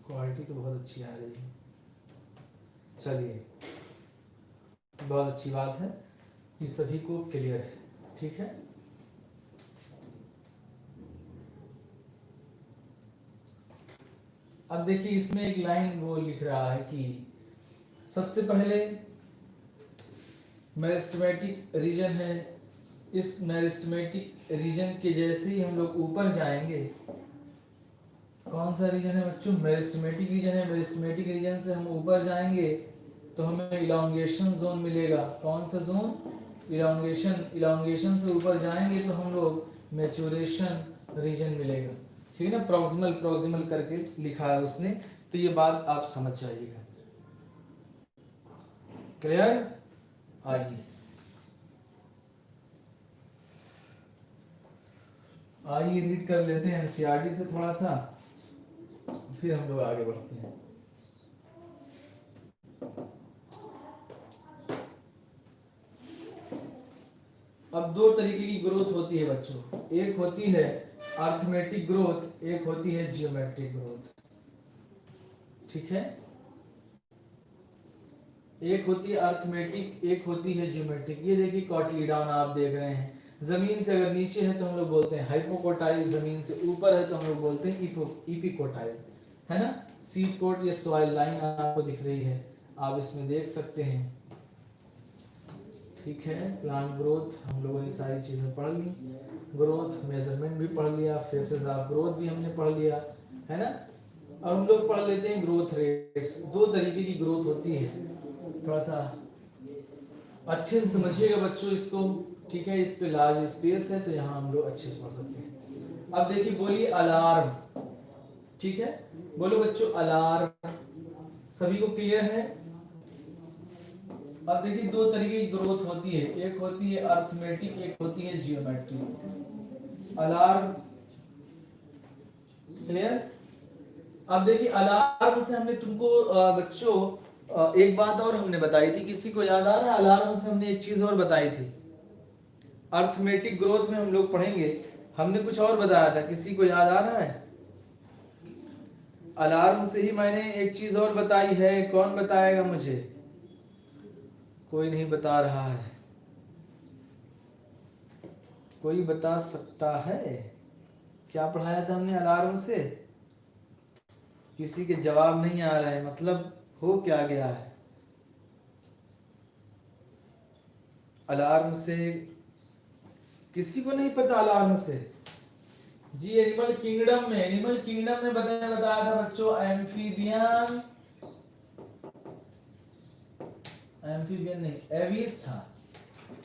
क्वालिटी तो बहुत अच्छी आ रही है। चलिए, बहुत अच्छी बात है कि सभी को क्लियर है। ठीक है, अब देखिए इसमें एक लाइन वो लिख रहा है कि सबसे पहले मेरिस्टेमेटिक रीजन है। इस मेरिस्टेमेटिक रीजन के जैसे ही हम लोग ऊपर जाएंगे, कौन सा रीजन है बच्चों, मेरिस्टेमेटिक रीजन है। मेरिस्टेमेटिक रीजन से हम ऊपर जाएंगे तो हमें इलॉन्गेशन जोन मिलेगा। कौन सा जोन, इलॉन्गेशन। इलॉन्गेशन से ऊपर जाएंगे तो हम लोग मैचुरेशन रीजन मिलेगा। ठीक है ना, प्रॉक्सिमल प्रॉक्सिमल करके लिखा है उसने, तो ये बात आप समझ जाइएगा। क्लियर? आइए आइए रीड कर लेते हैं एनसीईआरटी से थोड़ा सा, फिर हम लोग आगे बढ़ते हैं। अब दो तरीके की ग्रोथ होती है बच्चों, एक होती है अर्थमेटिक ग्रोथ, एक होती है जियोमेट्रिक ग्रोथ। ठीक है, एक होती है अर्थमेटिक, एक होती है जियोमेट्रिक। ये देखिए कॉटिलीडॉन आप देख रहे हैं, जमीन से अगर नीचे है तो हम लोग बोलते हैं हाइपोकोटाइल, जमीन से ऊपर है तो हम लोग बोलते हैं इपिकोटाइल, है ना। सीड कोट या सॉइल लाइन आपको दिख रही है, आप इसमें देख सकते हैं। ठीक है, प्लांट ग्रोथ हम लोगों ने सारी चीजें पढ़ ली, ग्रोथ मेजरमेंट भी पढ़ लिया, फेसेस ऑफ ग्रोथ भी हमने पढ़ लिया, है ना। अब हम लोग पढ़ लेते हैं ग्रोथ रेट्स। दो तरीके की ग्रोथ होती है, थोड़ा सा अच्छे से समझिएगा बच्चों इसको। ठीक है, इस पे लार्ज स्पेस है तो यहाँ हम लोग अच्छे से पढ़ सकते हैं। अब देखिए बोलिए अलार्म। ठीक है, बोलो बच्चों अलार्म। सभी को क्लियर है? अब देखिए दो तरीके की ग्रोथ होती है, एक होती है अर्थमेटिक, एक होती है जियोमेट्रिक। Alarm clear? अब देखिए अलार्म से हमने तुमको बच्चों एक बात और हमने बताई थी, किसी को याद आ रहा है? अलार्म से हमने एक चीज और बताई थी, अर्थमेटिक ग्रोथ में हम लोग पढ़ेंगे, हमने कुछ और बताया था, किसी को याद आ रहा है? अलार्म से ही मैंने एक चीज और बताई है, कौन बताएगा मुझे? कोई नहीं बता रहा है, कोई बता सकता है? क्या पढ़ाया था हमने अलार्म से? किसी के जवाब नहीं आ रहा है, मतलब हो क्या गया है? अलार्म से किसी को नहीं पता अलार्म से जी। एनिमल किंगडम में बताया था बच्चों एम्फीबियन नहीं एविस था।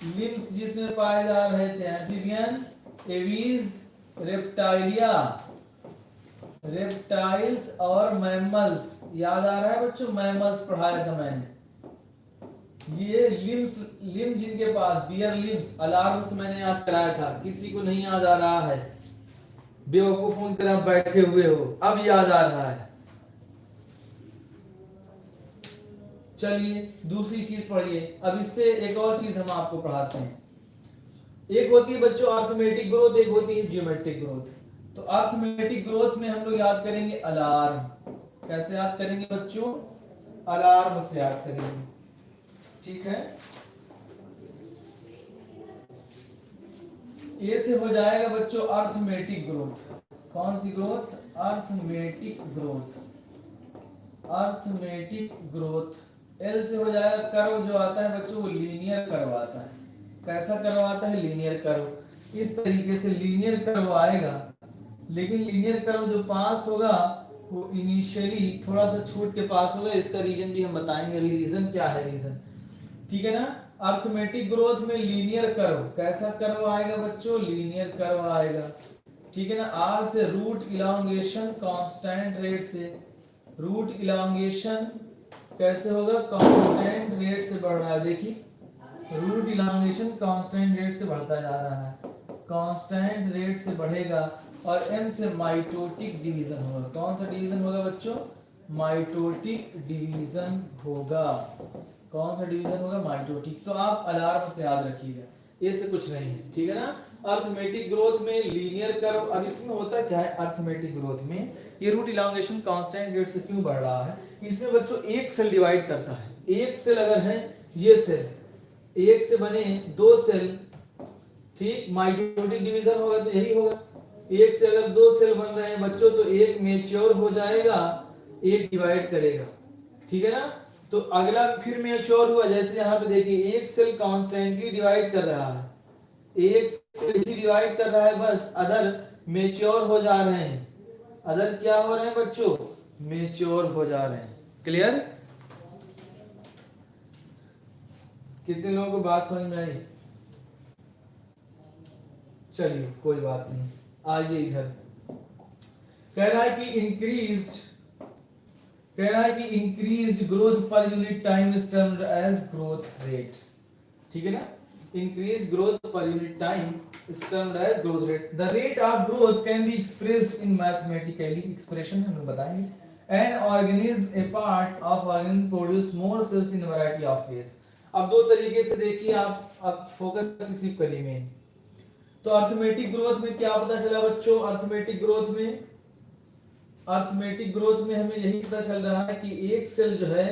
लिम्स जिसमें पाए जा रहे थे एम्फीबियन, एविस, रेप्टाइलिया, रेप्टाइल्स और मैमल्स। याद आ रहा है बच्चों, मैमल्स पढ़ाया था मैंने। ये लिम्स जिनके पास बियर लिम्स, अलार्म्स मैंने याद कराया था। किसी को नहीं याद आ रहा है, बेवकूफों की तरह बैठे हुए हो, अब याद आ रहा है। चलिए दूसरी चीज पढ़िए। अब इससे एक और चीज हम आपको पढ़ाते हैं। एक होती है बच्चों अर्थमेटिक ग्रोथ, एक होती है जियोमेट्रिक ग्रोथ। तो अर्थमेटिक ग्रोथ में हम लोग याद करेंगे अलार्म। कैसे याद करेंगे बच्चों? अलार्म से याद करेंगे, ठीक है। ए से हो जाएगा बच्चों अर्थमेटिक ग्रोथ। कौन सी growth? Arithmetic growth. Arithmetic growth. L से हो जाएगा कर्व, जो आता है बच्चों वो लीनियर कर्व आता है। कैसा कर्व आता है? Linear curve. इस तरीके से लीनियर कर्व आएगा, लेकिन लीनियर कर्व जो पास होगा वो इनिशियली थोड़ा सा छूट के पास होगा। इसका रीजन भी हम बताएंगे अभी। रीजन क्या है? रीजन ठीक है ना। अर्थमेटिक ग्रोथ में लीनियर कर्व, कैसा कर्व आएगा बच्चों? लीनियर कर्व आएगा, ठीक है ना। आर से रूट इलांगेशन कांस्टेंट रेट से। रूट इलांगेशन कैसे होगा? कांस्टेंट रेट से बढ़ रहा है। देखिए रूट इलांगेशन कांस्टेंट रेट से बढ़ता जा रहा है, कांस्टेंट रेट से बढ़ेगा। और एम से माइटोटिक डिवीजन होगा। कौन सा डिवीजन होगा बच्चों? माइटोटिक डिवीजन होगा। कौन सा डिवीजन होगा? माइटोटिक। तो आप अलार्म से याद रखिएगा, ये से कुछ नहीं है, ठीक है ना। अर्थमेटिक ग्रोथ में लीनियर कर्व। अब इसमें होता क्या है अर्थमेटिक ग्रोथ में? ये रूट इलांगेशन कांस्टेंट रेट से क्यों बढ़ रहा है? इसमें बच्चों एक सेल डिवाइड करता है। एक सेल अगर है, ये सेल, एक से बने दो सेल, ठीक, माइटोटिक डिवीजन होगा तो यही होगा। एक से अगर दो सेल बन रहे हैं बच्चों तो एक मैच्योर हो जाएगा, एक डिवाइड करेगा, ठीक है ना। तो अगला फिर मैच्योर हुआ। जैसे यहाँ पे देखिए एक सेल कांस्टेंटली डिवाइड कर रहा है, एक सेल ही डिवाइड कर रहा है बस, अदर मैच्योर हो जा रहे हैं। अदर क्या हो रहे हैं बच्चों? मैच्योर हो जा रहे हैं। क्लियर? कितने लोगों को बात समझ में आई? चलिए कोई बात नहीं, आइए इधर। कह रहा है कि increase growth per unit time is termed as growth rate, ठीक है ना। Increase growth per unit time is termed as growth rate. The rate of growth can be expressed in mathematically, expression हम बताएंगे। An organism a part of organism produce more cells in variety of ways. अब दो तरीके से देखिए आप, अब focus इसी करिए में। तो अर्थमेटिक ग्रोथ में क्या पता चला बच्चों? अर्थमेटिक ग्रोथ में हमें यही पता चल रहा है कि एक सेल जो है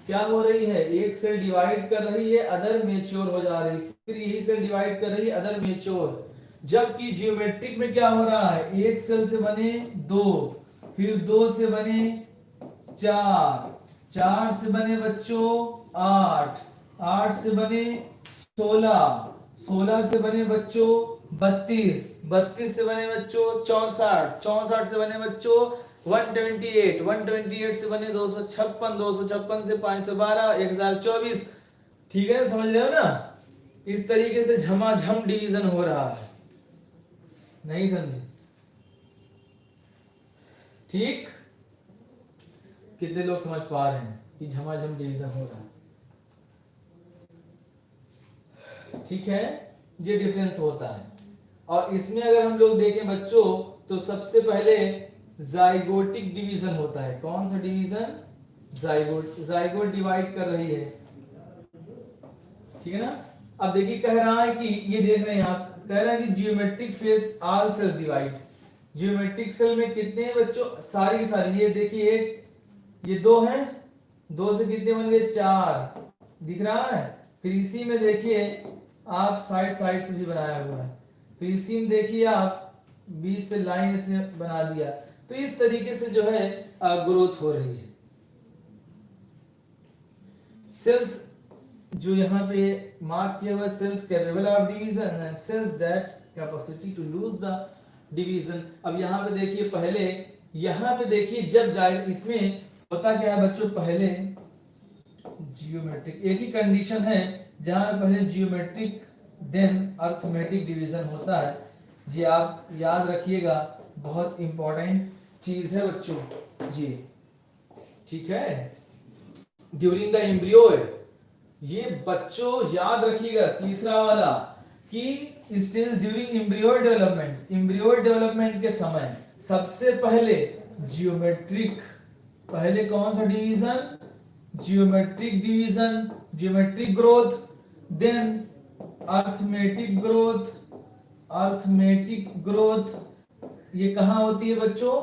क्या हो रही है? एक सेल डिवाइड कर रही है, अदर मैच्योर हो जा रही है, फिर यही सेल डिवाइड कर रही है, अदर मैच्योर। जबकि जियोमेट्रिक में क्या हो रहा है? एक सेल से बने दो, फिर दो से बने चार, चार से बने बच्चों आठ, आठ से बने 16, 16 से बने बच्चों 32, 32 से बने बच्चों 64, 64 से बने बच्चों 128, 128 से बने 256, 256 से 512, 1024। ठीक है, समझ रहे हो ना? इस तरीके से झमाझम डिवीजन हो रहा है। नहीं समझे? ठीक, कितने लोग समझ पा रहे हैं कि झमाझम डिवीजन हो रहा है? ठीक है, ये डिफरेंस होता है। और इसमें अगर हम लोग देखें बच्चों तो सबसे पहले जाइगोटिक डिवीजन होता है। कौन सा डिवीजन? जाइगोट। जाइगोट डिवाइड कर रही है, ठीक है ना। अब देखिए कह रहा है कि ये देख रहे हैं आप, कह रहा है कि geometric phase all cells divide. Geometric cell में कितने हैं बच्चों? सारी की सारी। ये देखिए एक, ये दो हैं, दो से कितने बन गए? चार, दिख रहा है। फिर इसी में देखिए आप साइड साइड से भी बनाया हुआ है। फिर इसी में देखिए आप बीच से लाइन इसने बना दिया। तो इस तरीके से जो है ग्रोथ हो रही है। सेल्स जो यहाँ पे मार्क किया हुआ cells capable of division and cells that capacity to lose the division. अब यहाँ पे देखिए पहले, यहाँ पे देखिए जब जाए इसमें होता क्या है बच्चों, पहले जियोमेट्रिक, एक ही कंडीशन है जहां पे पहले जियोमेट्रिक देन अर्थमेटिक डिवीजन होता है। ये आप याद रखिएगा, बहुत इंपॉर्टेंट चीज है बच्चों जी, ठीक है। ड्यूरिंग द एम्ब्रियो, ये बच्चों याद रखिएगा तीसरा वाला कि stage during embryo development, embryo development के समय सबसे पहले जियोमेट्रिक, पहले कौन सा division, geometric division, geometric growth, then arithmetic growth, arithmetic growth. ये कहां होती है बच्चों,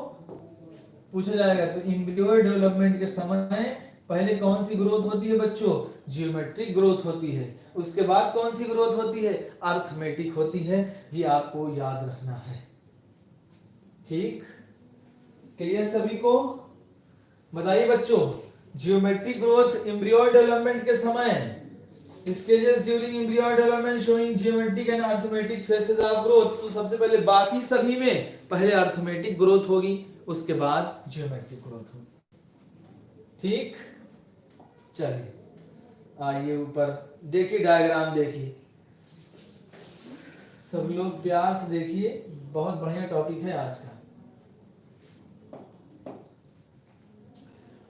पूछा जाएगा। तो एम्ब्रियो डेवलपमेंट के समय पहले कौन सी ग्रोथ होती है बच्चों, जियोमेट्रिक ग्रोथ होती है। उसके बाद कौन सी ग्रोथ होती है, अर्थमेटिक होती है। ये आपको याद रखना है, ठीक, क्लियर सभी को। बताइए बच्चों, जियोमेट्रिक ग्रोथ एम्ब्रियो डेवलपमेंट के समय, stages during embryo development showing geometric and arithmetic faces of growth. तो सबसे पहले बाकी सभी में पहले अर्थमेटिक ग्रोथ होगी, उसके बाद जियोमेट्रिक ग्रोथ होगी, ठीक। चलिए आइए ऊपर देखिए, डायग्राम देखिए, सब लोग प्यार से देखिए, बहुत बढ़िया टॉपिक है आज का।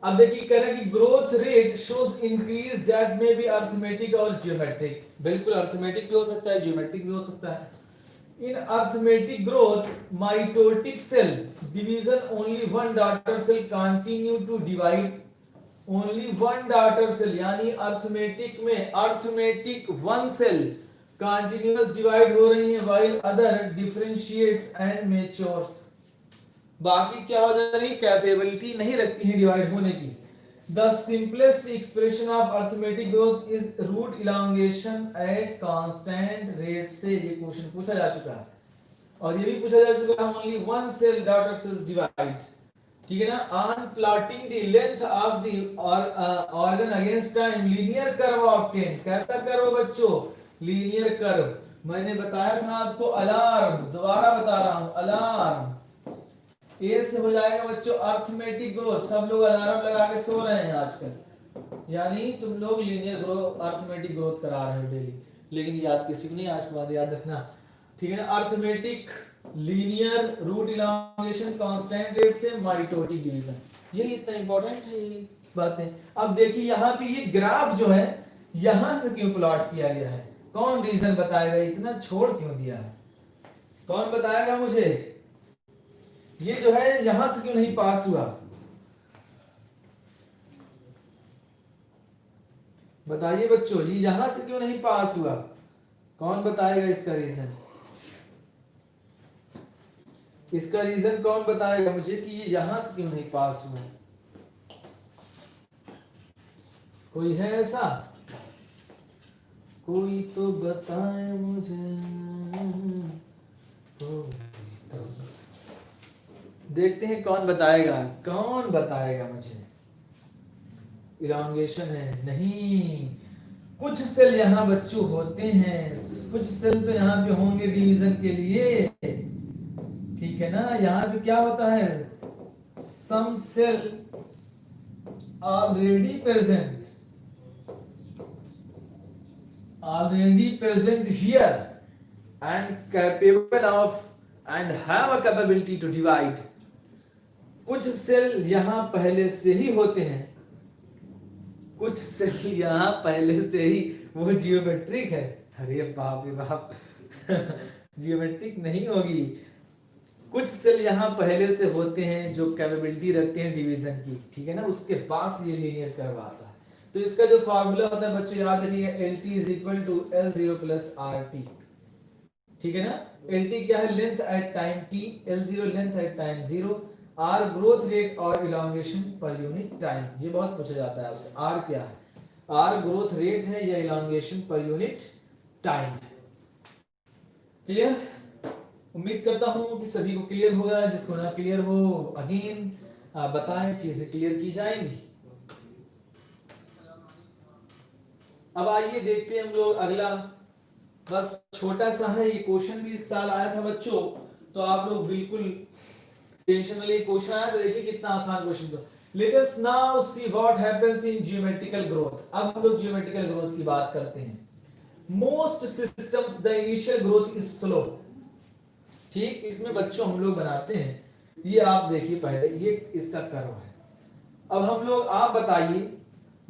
अब देखिए कह रहा है कि growth rate shows increase that may be arithmetic और जियोमेट्रिक। बिल्कुल अर्थमेटिक भी हो सकता है, जियोमेट्रिक भी हो सकता है। In arithmetic growth mitotic cell division only one daughter cell continue to divide, only one daughter cell, यानी अर्थमेटिक में arithmetic one cell continuous divide हो रही है, while other differentiates and matures. बाकी क्या हो जा रही, कैपेबिलिटी नहीं रखती है डिवाइड होने की। The simplest expression of arithmetic growth is root elongation at constant rate से ये क्वेश्चन पूछा जा चुका है, और ये भी पूछा जा चुका है only one cell daughter cells divide, ठीक है ना। On plotting the length of the organ against time linear curve obtain. कैसा कर्व बच्चों, लीनियर कर्व। मैंने बताया था आपको अलार्म, दोबारा बता रहा हूं, अलार्म ए से हो जाएगा बच्चों अर्थमेटिक ग्रोथ। सब लोग अलार्म लगा के सो रहे हैं आजकल, यानी तुम लोग लीनियर ग्रोथ अर्थमेटिक ग्रोथ करा रहे हो डेली, लेकिन याद किसी को नहीं, आज के बाद याद रखना, ठीक है ना। Arithmetic, linear, root elongation, constant rate से माइटोटिक डिवीजन, ये इतना इंपॉर्टेंट है ये बातें। अब देखिए यहाँ पे ये ग्राफ जो है यहां से क्यों प्लॉट किया गया है, कौन रीजन बताएगा, इतना छोड़ क्यों दिया है, कौन बताएगा मुझे। ये जो है यहां से क्यों नहीं पास हुआ, बताइए बच्चों, ये यहां से क्यों नहीं पास हुआ, कौन बताएगा इसका रीजन, इसका रीजन कौन बताएगा मुझे कि ये यहां से क्यों नहीं पास हुआ। कोई है ऐसा, कोई तो बताए मुझे, तो देखते हैं कौन बताएगा, कौन बताएगा मुझे। इलांगेशन है नहीं, कुछ सेल यहाँ बच्चों होते हैं, कुछ सेल तो यहाँ पे होंगे डिवीजन के लिए, ठीक है ना। यहाँ पे क्या होता है, some cell already present here and capable of and have a capability to divide. कुछ सेल यहाँ पहले से ही होते हैं, कुछ सेल यहाँ पहले से ही, वो जियोमेट्रिक है, अरे बाप रे बाप जियोमेट्रिक नहीं होगी। कुछ सेल यहाँ पहले से होते हैं जो कैपेबिलिटी रखते हैं डिवीजन की, ठीक है ना, उसके पास ये लीनियर कर्व आता है। तो इसका जो फार्मूला होता है बच्चों याद रखिएगा, LT is equal to L0 plus RT, ठीक है ना। LT क्या है, length at time t, L0 length at time 0, R growth rate और इलांगेशन पर यूनिट टाइम। ये बहुत पूछा जाता है आपसे, R क्या है, R ग्रोथ रेट है या इलांगेशन पर यूनिट टाइम है। क्लियर, उम्मीद करता हूं कि सभी को क्लियर होगा, जिसको ना क्लियर हो अगेन बताएं, चीजें क्लियर की जाएंगी। अब आइए देखते हैं हम लोग अगला, बस छोटा सा है ये क्वेश्चन भी इस साल आया था बच्चों, तो आप लोग बिल्कुल टेंशन वाले क्वेश्चन आया तो देखिए कितना आसान क्वेश्चन था। Let us now see what happens in geometrical growth. अब हम लोग ज्योमेट्रिकल ग्रोथ की बात करते हैं। Most systems the initial growth is slow. ठीक, इसमें बच्चों हम लोग बनाते हैं, ये आप देखिए पहले, ये इसका कर्व है। अब हम लोग, आप बताइए,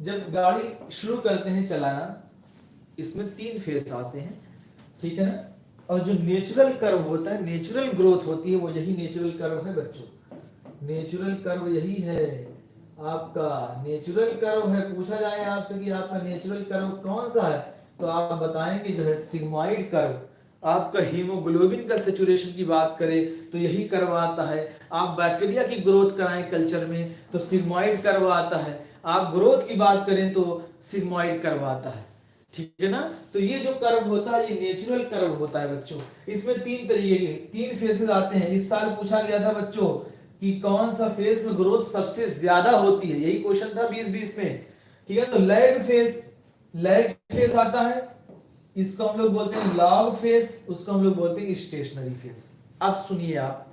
जब गाड़ी शुरू करते हैं चलाना, इसमें 3 फेज आते हैं, ठीक है ना, और जो नेचुरल कर्व होता है, नेचुरल ग्रोथ होती है, वो यही नेचुरल कर्व है बच्चों। नेचुरल कर्व यही है आपका, नेचुरल कर्व है। पूछा जाए आपसे कि आपका नेचुरल कर्व कौन सा है, तो आप बताएंगे जो है सिग्मॉइड कर्व। आपका हीमोग्लोबिन का सेचुरेशन की बात करें तो यही कर्व आता है। आप बैक्टीरिया की ग्रोथ कराएं कल्चर में तो सिग्मॉइड कर्व आता है। आप ग्रोथ की बात करें तो सिग्मॉइड कर्व आता है, ठीक है ना। तो ये जो कर्व होता है ये नेचुरल कर्व होता है बच्चों। इसमें 3 तरीके के 3 फेसेस आते हैं। इस साल पूछा गया था बच्चों कि कौन सा फेज में ग्रोथ सबसे ज्यादा होती है, यही क्वेश्चन था 2020 में, ठीक है। तो लैग फेज आता है, इसको हम लोग बोलते हैं लॉग फेज, उसको हम लोग बोलते हैं स्टेशनरी फेज। अब सुनिए, आप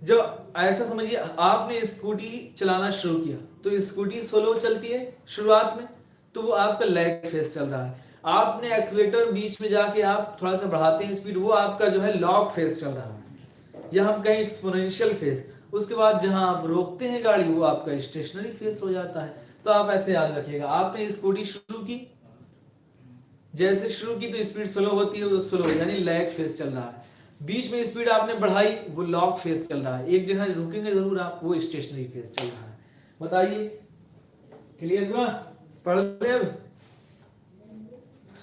जब ऐसा समझिए, आपने स्कूटी चलाना शुरू किया तो स्कूटी स्लो चलती है शुरुआत में, तो वो आपका लैग फेज चल रहा है। आपने एक्सीलरेटर बीच में जाके आप थोड़ा सा बढ़ाते हैं स्पीड, वो आपका जो है लॉग फेज चल रहा है, या हम कहें एक्सपोनेंशियल फेज। उसके बाद जहां आप रोकते हैं गाड़ी, वो आपका स्टेशनरी फेज हो जाता है। तो आप ऐसे याद रखिएगा, आपने स्कूटी शुरू की, जैसे शुरू की तो स्पीड स्लो होती है, तो स्लो यानी लैग फेज चल रहा है। बीच में स्पीड आपने बढ़ाई, वो लॉग फेज चल रहा है। एक जगह रुकेंगे जरूर आप, वो स्टेशनरी फेज चल रहा है। बताइए, क्लियर हुआ? पढ़ ले अब।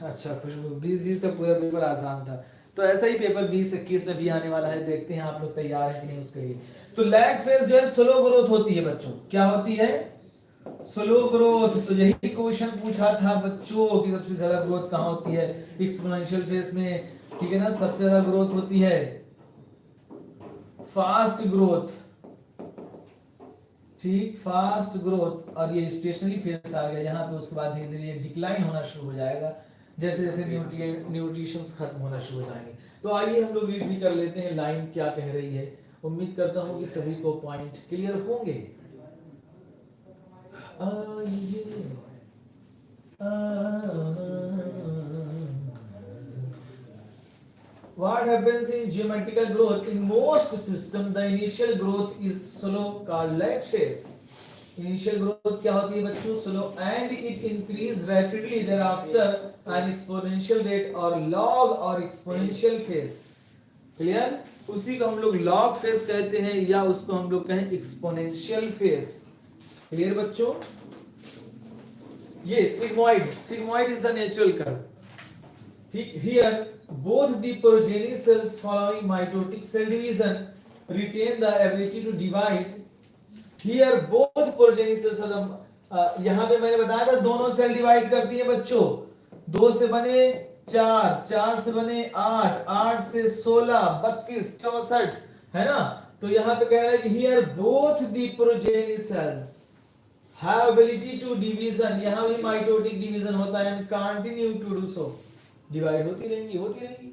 अच्छा, खुशबू 2020 का पूरा पेपर आसान था, तो ऐसा ही पेपर 2021 में भी आने वाला है। देखते हैं आप लोग तैयार हैं कि नहीं उसके लिए। तो लैग फेज जो है स्लो ग्रोथ होती है बच्चों। क्या होती है? Slow growth. तो यही क्वेश्चन पूछा था बच्चों कि सबसे ज्यादा ग्रोथ कहां होती है? एक्सपोनेंशियल फेज में, ठीक है ना। सबसे ज्यादा ग्रोथ होती है फास्ट ग्रोथ, ठीक, फास्ट ग्रोथ। और ये स्टेशनरी फेज आ गया यहाँ पे, उसके बाद धीरे धीरे डिक्लाइन होना शुरू हो जाएगा जैसे जैसे न्यूट्रिशंस खत्म होना शुरू हो जाएंगे। तो आइए हम लोग रीड भी कर लेते हैं लाइन क्या कह रही है। उम्मीद करता हूँ कि सभी को पॉइंट क्लियर होंगे। What happens in geometrical growth? In most systems, the initial growth is slow, called lag phase. Initial growth क्या होती है बच्चों? Slow, and it increases rapidly thereafter an exponential rate or log or exponential phase. Clear? उसी को हम लोग log phase कहते हैं, या उसको हम लोग कहें exponential phase. Clear बच्चों? ये sigmoid is the natural curve. ठीक, here both the progeny cells following mitotic cell division retain the ability to divide. Here both progeny cells यहाँ पे मैंने बताया था दोनों सेल डिवाइड करती है बच्चों। 2 से बने 4, 4 से बने 8, 8 से 16, 32, 64, है ना। तो यहाँ पे कह रहा है कि here both the progeny cells have ability to division, यहाँ भी mitotic division होता है and continue to do so, divide होती रहेंगी।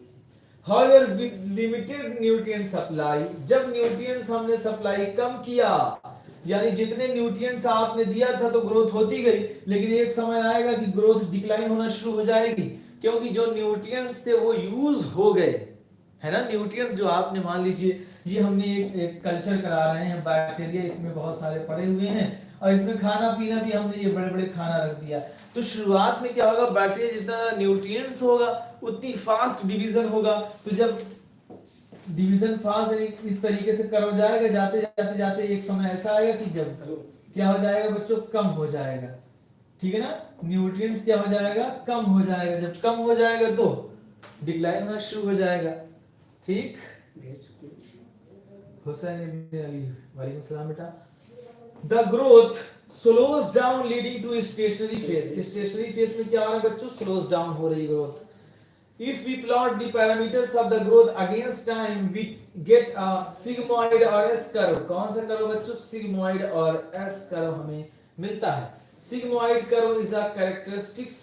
However, with limited nutrient supply, जब न्यूट्रिएंट्स हमने सप्लाई कम किया, यानी जितने न्यूट्रिएंट्स आपने दिया था तो ग्रोथ होती गई, लेकिन एक समय आएगा कि ग्रोथ डिक्लाइन होना शुरू हो जाएगी, क्योंकि जो न्यूट्रिएंट्स थे वो यूज हो गए, है ना। न्यूट्रिएंट्स जो आपने, मान लीजिए ये हमने एक कल्चर करा रहे हैं बैक्टीरिया, इसमें बहुत सारे पड़े हुए हैं, और इसमें खाना पीना भी हमने ये बड़े बड़े खाना रख दिया। तो शुरुआत में क्या होगा, बैक्टीरिया जितना न्यूट्रिएंट्स होगा उतनी फास्ट डिवीजन होगा। तो जब डिवीजन फास्ट इस तरीके से कर हो जाएगा, जाते जाते जाते एक समय ऐसा आएगा कि जब क्या हो जाएगा बच्चों, कम हो जाएगा, ठीक है ना। न्यूट्रिएंट्स क्या हो जाएगा, कम हो जाएगा। जब कम हो जाएगा तो डिक्लाइन होना शुरू हो जाएगा, ठीक। हुसैन वालेकुम सलाम बेटा। The growth slows down leading to stationary phase. Stationary phase में क्या हो रहा है बच्चों, slows down हो रही growth. If we plot the parameters of the growth against time, we get a sigmoid or S curve. कौन सा कर्व बच्चों, sigmoid और S curve हमें मिलता है। Sigmoid curve is a characteristics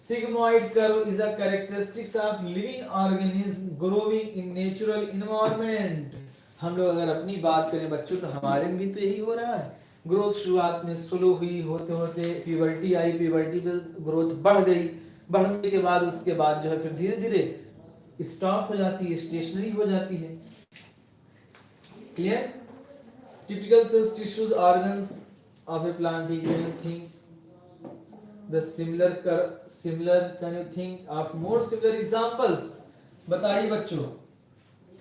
sigmoid curve is a characteristics of living organism growing in natural environment। हम लोग अगर अपनी बात करें बच्चों तो हमारे में भी तो यही हो रहा है। ग्रोथ शुरुआत में स्लो हुई, होते होते प्यूबर्टी आई, प्यूबर्टी पे ग्रोथ बढ़ गई, बढ़ने के बाद उसके बाद जो है फिर धीरे धीरे स्टॉप हो जाती है, स्टेशनरी हो जाती है। Clear? Typical sales tissues organs of A plant, can you think the similar can you think of more similar examples? बताइए बच्चों,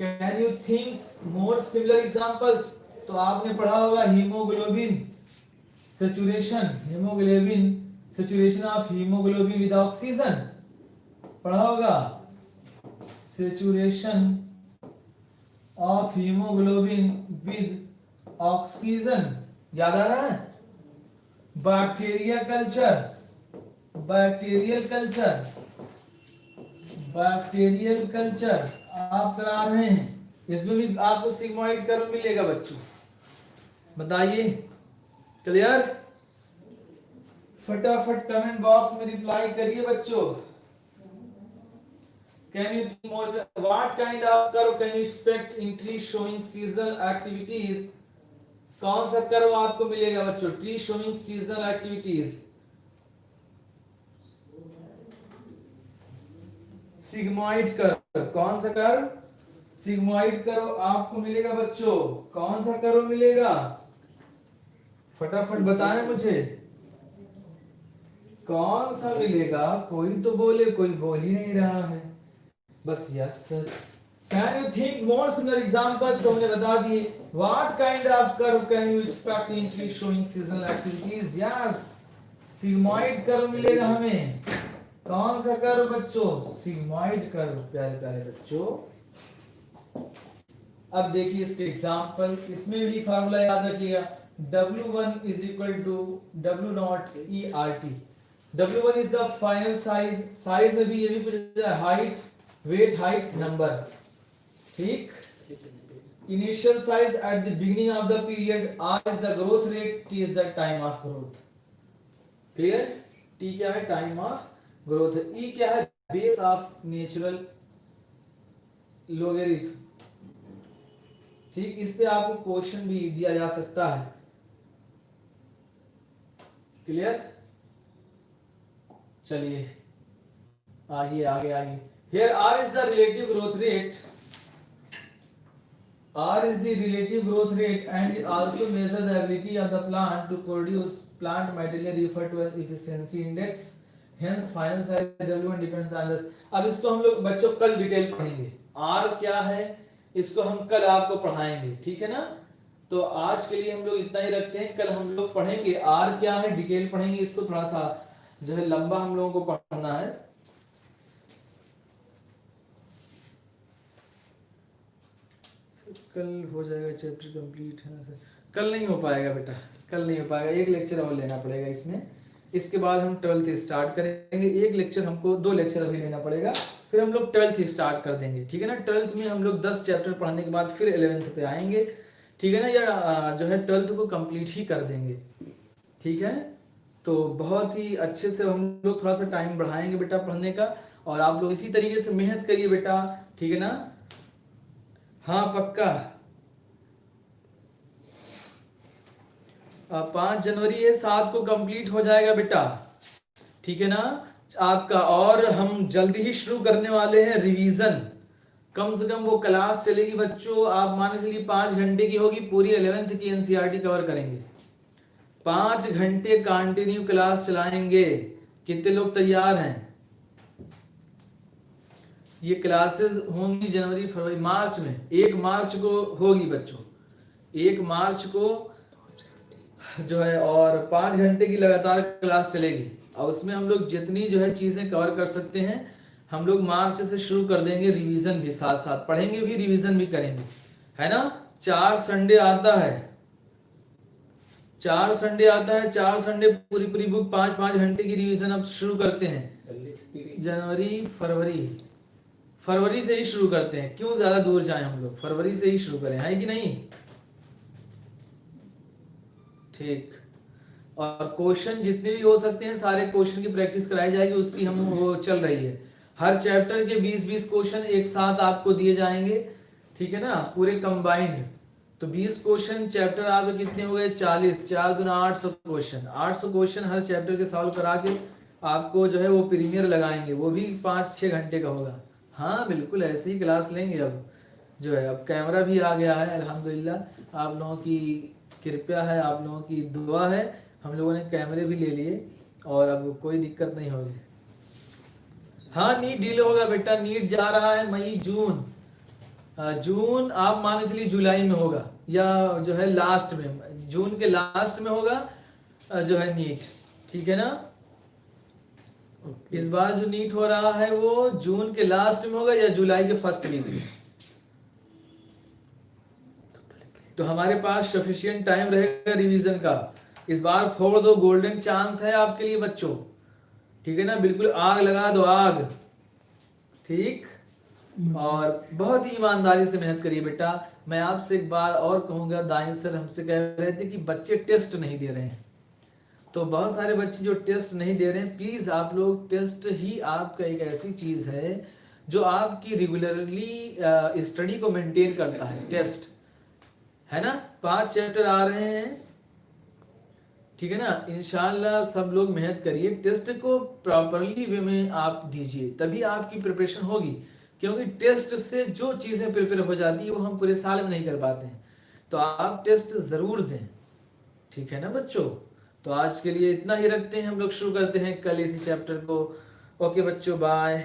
can you think more similar examples? तो आपने पढ़ा होगा haemoglobin saturation of haemoglobin with oxygen, पढ़ा होगा saturation of haemoglobin with oxygen, याद आ रहा है? बैक्टीरियल कल्चर आप करा रहे हैं, इसमें भी आपको सिग्मोइड कर्व मिलेगा बच्चों। बताइए, क्लियर? फटाफट कमेंट बॉक्स में रिप्लाई करिए बच्चों। Can you think more? What kind of curve can you expect in tree showing seasonal activities? कौन सा कर्व आपको मिलेगा बच्चों? Tree showing seasonal activities, sigmoid curve. कौन सा कर्व? सिग्मोइड कर्व आपको मिलेगा बच्चों। कौन सा कर्व मिलेगा? फटाफट बताएं मुझे, कौन सा मिलेगा? कोई तो बोले, कोई बोल ही नहीं रहा है। बस yes sir. Can you think more similar examples? तो हमने बता दिए। What kind of curve can you expect in tree showing seasonal activities? Yes, sigmoid curve मिलेगा हमें। कौन सा कर्व बच्चों? Sigmoid curve. प्यारे प्यारे बच्चों, अब देखिए इसके एग्जांपल। इसमें भी फार्मूला याद रखिएगा, W1 is equal to W0 ERT। W1 is the final size, size में भी ये भी पूछा है, हाइट, वेट, हाइट, नंबर, ठीक। Initial size at the beginning of the period, R is the growth rate, T is the time of growth। Clear? T क्या है? Time of growth. E क्या है? बेस ऑफ नेचुरल लोगेरिथम, ठीक। इस पे आपको question भी दिया जा सकता है। क्लियर? चलिए आइए आगे आइए। Here R is the relative growth rate, R is the relative growth rate and it also measures the ability of the plant to produce plant material referred to as efficiency index, hence final size W1 depends on this। अब इसको हम लोग बच्चों कल detail पढ़ेंगे। R क्या है इसको हम कल आपको पढ़ाएंगे, ठीक है ना? तो आज के लिए हम लोग इतना ही रखते हैं, कल हम लोग पढ़ेंगे R क्या है, डिटेल पढ़ेंगे। इसको थोड़ा सा जो है लंबा हम लोगों को पढ़ना है। कल हो जाएगा चैप्टर कंप्लीट, है ना सर? कल नहीं हो पाएगा बेटा, कल नहीं हो पाएगा। एक लेक्चर और लेना पड़ेगा इसमें। इसके बाद हम 12th स्टार्ट करेंगे। एक लेक्चर हमको, 2 लेक्चर अभी लेना पड़ेगा, फिर हम लोग 12th स्टार्ट कर देंगे, ठीक है ना? 12th में हम लोग 10 चैप्टर पढ़ने के बाद फिर 11th पे आएंगे, ठीक है ना? या जो है 12th को कंप्लीट ही कर देंगे, ठीक है? तो बहुत ही अच्छे से हम लोग थोड़ा सा टाइम बढ़ाएंगे बेटा पढ़ने का, और आप लोग इसी तरीके से मेहनत करिए बेटा, ठीक है ना? हाँ पक्का। 5 जनवरी है, 7 को कंप्लीट हो जाएगा बेटा, ठीक है ना आपका। और हम जल्दी ही शुरू करने वाले हैं रिवीजन। कम से कम वो क्लास चलेगी बच्चों, आप मान के चलिए 5 घंटे की होगी, पूरी 11th की एनसीईआरटी कवर करेंगे। 5 घंटे कंटिन्यू क्लास चलाएंगे। कितने लोग तैयार हैं? ये क्लासेस होंगी जनवरी, फरवरी, मार्च में। 1 मार्च को होगी बच्चों, 1 मार्च को जो है, और 5 घंटे की लगातार क्लास चलेगी। और उसमें हम लोग जितनी जो है चीजें कवर कर सकते हैं हम लोग मार्च से शुरू कर देंगे। रिवीजन भी साथ साथ पढ़ेंगे भी, रिवीजन भी करेंगे, है ना? 4 संडे आता है, 4 संडे आता है, 4 संडे पूरी पूरी बुक 5-5 घंटे की रिवीजन अब शुरू करते हैं। जनवरी, फरवरी से ही शुरू करते हैं। क्यों ज्यादा दूर जाएं हम लोग, फरवरी से ही शुरू करें, है कि नहीं? ठीक। और क्वेश्चन जितने भी हो सकते हैं सारे क्वेश्चन की प्रैक्टिस कराई जाएगी, उसकी हम वो चल रही है। हर चैप्टर के 20-20 क्वेश्चन एक साथ आपको दिए जाएंगे, ठीक है ना, पूरे कंबाइंड। तो 20 क्वेश्चन चैप्टर आपके कितने हुए, 40, 4 गुना 800 क्वेश्चन। 800 क्वेश्चन हर चैप्टर के सॉल्व करा के आपको जो है वो प्रीमियर लगाएंगे, वो भी 5-6 घंटे का होगा। हाँ बिल्कुल ऐसे ही क्लास लेंगे। अब जो है अब कैमरा भी आ गया है अल्हम्दुलिल्लाह, आप लोगों की कृपया है, आप लोगों की दुआ है, हम लोगों ने कैमरे भी ले लिए और अब कोई दिक्कत नहीं होगी। हाँ नीट डिले होगा बेटा, नीट जा रहा है मई जून। जून आप मान के चलिए जुलाई में होगा, या जो है लास्ट में, जून के लास्ट में होगा जो है नीट, ठीक है ना। इस बार जो नीट हो रहा है वो जून के लास्ट में होगा या जुलाई के फर्स्ट वीक में। तो हमारे पास सफिशिएंट टाइम रहेगा रिवीजन का। इस बार फोड़ दो, गोल्डन चांस है आपके लिए बच्चों, ठीक है ना, बिल्कुल आग लगा दो, आग, ठीक। और बहुत ही ईमानदारी से मेहनत करिए बेटा। मैं आपसे एक बार और कहूंगा, दानिश सर हमसे कह रहे थे कि बच्चे टेस्ट नहीं दे रहे हैं, तो बहुत सारे बच्चे जो टेस्ट नहीं दे रहे हैं, प्लीज आप लोग, टेस्ट ही आपका एक ऐसी चीज है जो आपकी रेगुलरली स्टडी को मेंटेन करता है, टेस्ट, है ना। 5 चैप्टर आ रहे हैं, ठीक है ना, इंशाल्लाह सब लोग मेहनत करिए, टेस्ट को प्रॉपरली वे में आप दीजिए, तभी आपकी प्रिपरेशन होगी। क्योंकि टेस्ट से जो चीजें प्रिपेयर हो जाती है वो हम पूरे साल में नहीं कर पाते हैं, तो आप टेस्ट जरूर दें, ठीक है ना बच्चों। तो आज के लिए इतना ही रखते हैं, हम लोग शुरू करते हैं कल इसी चैप्टर को। ओके बच्चों, बाय।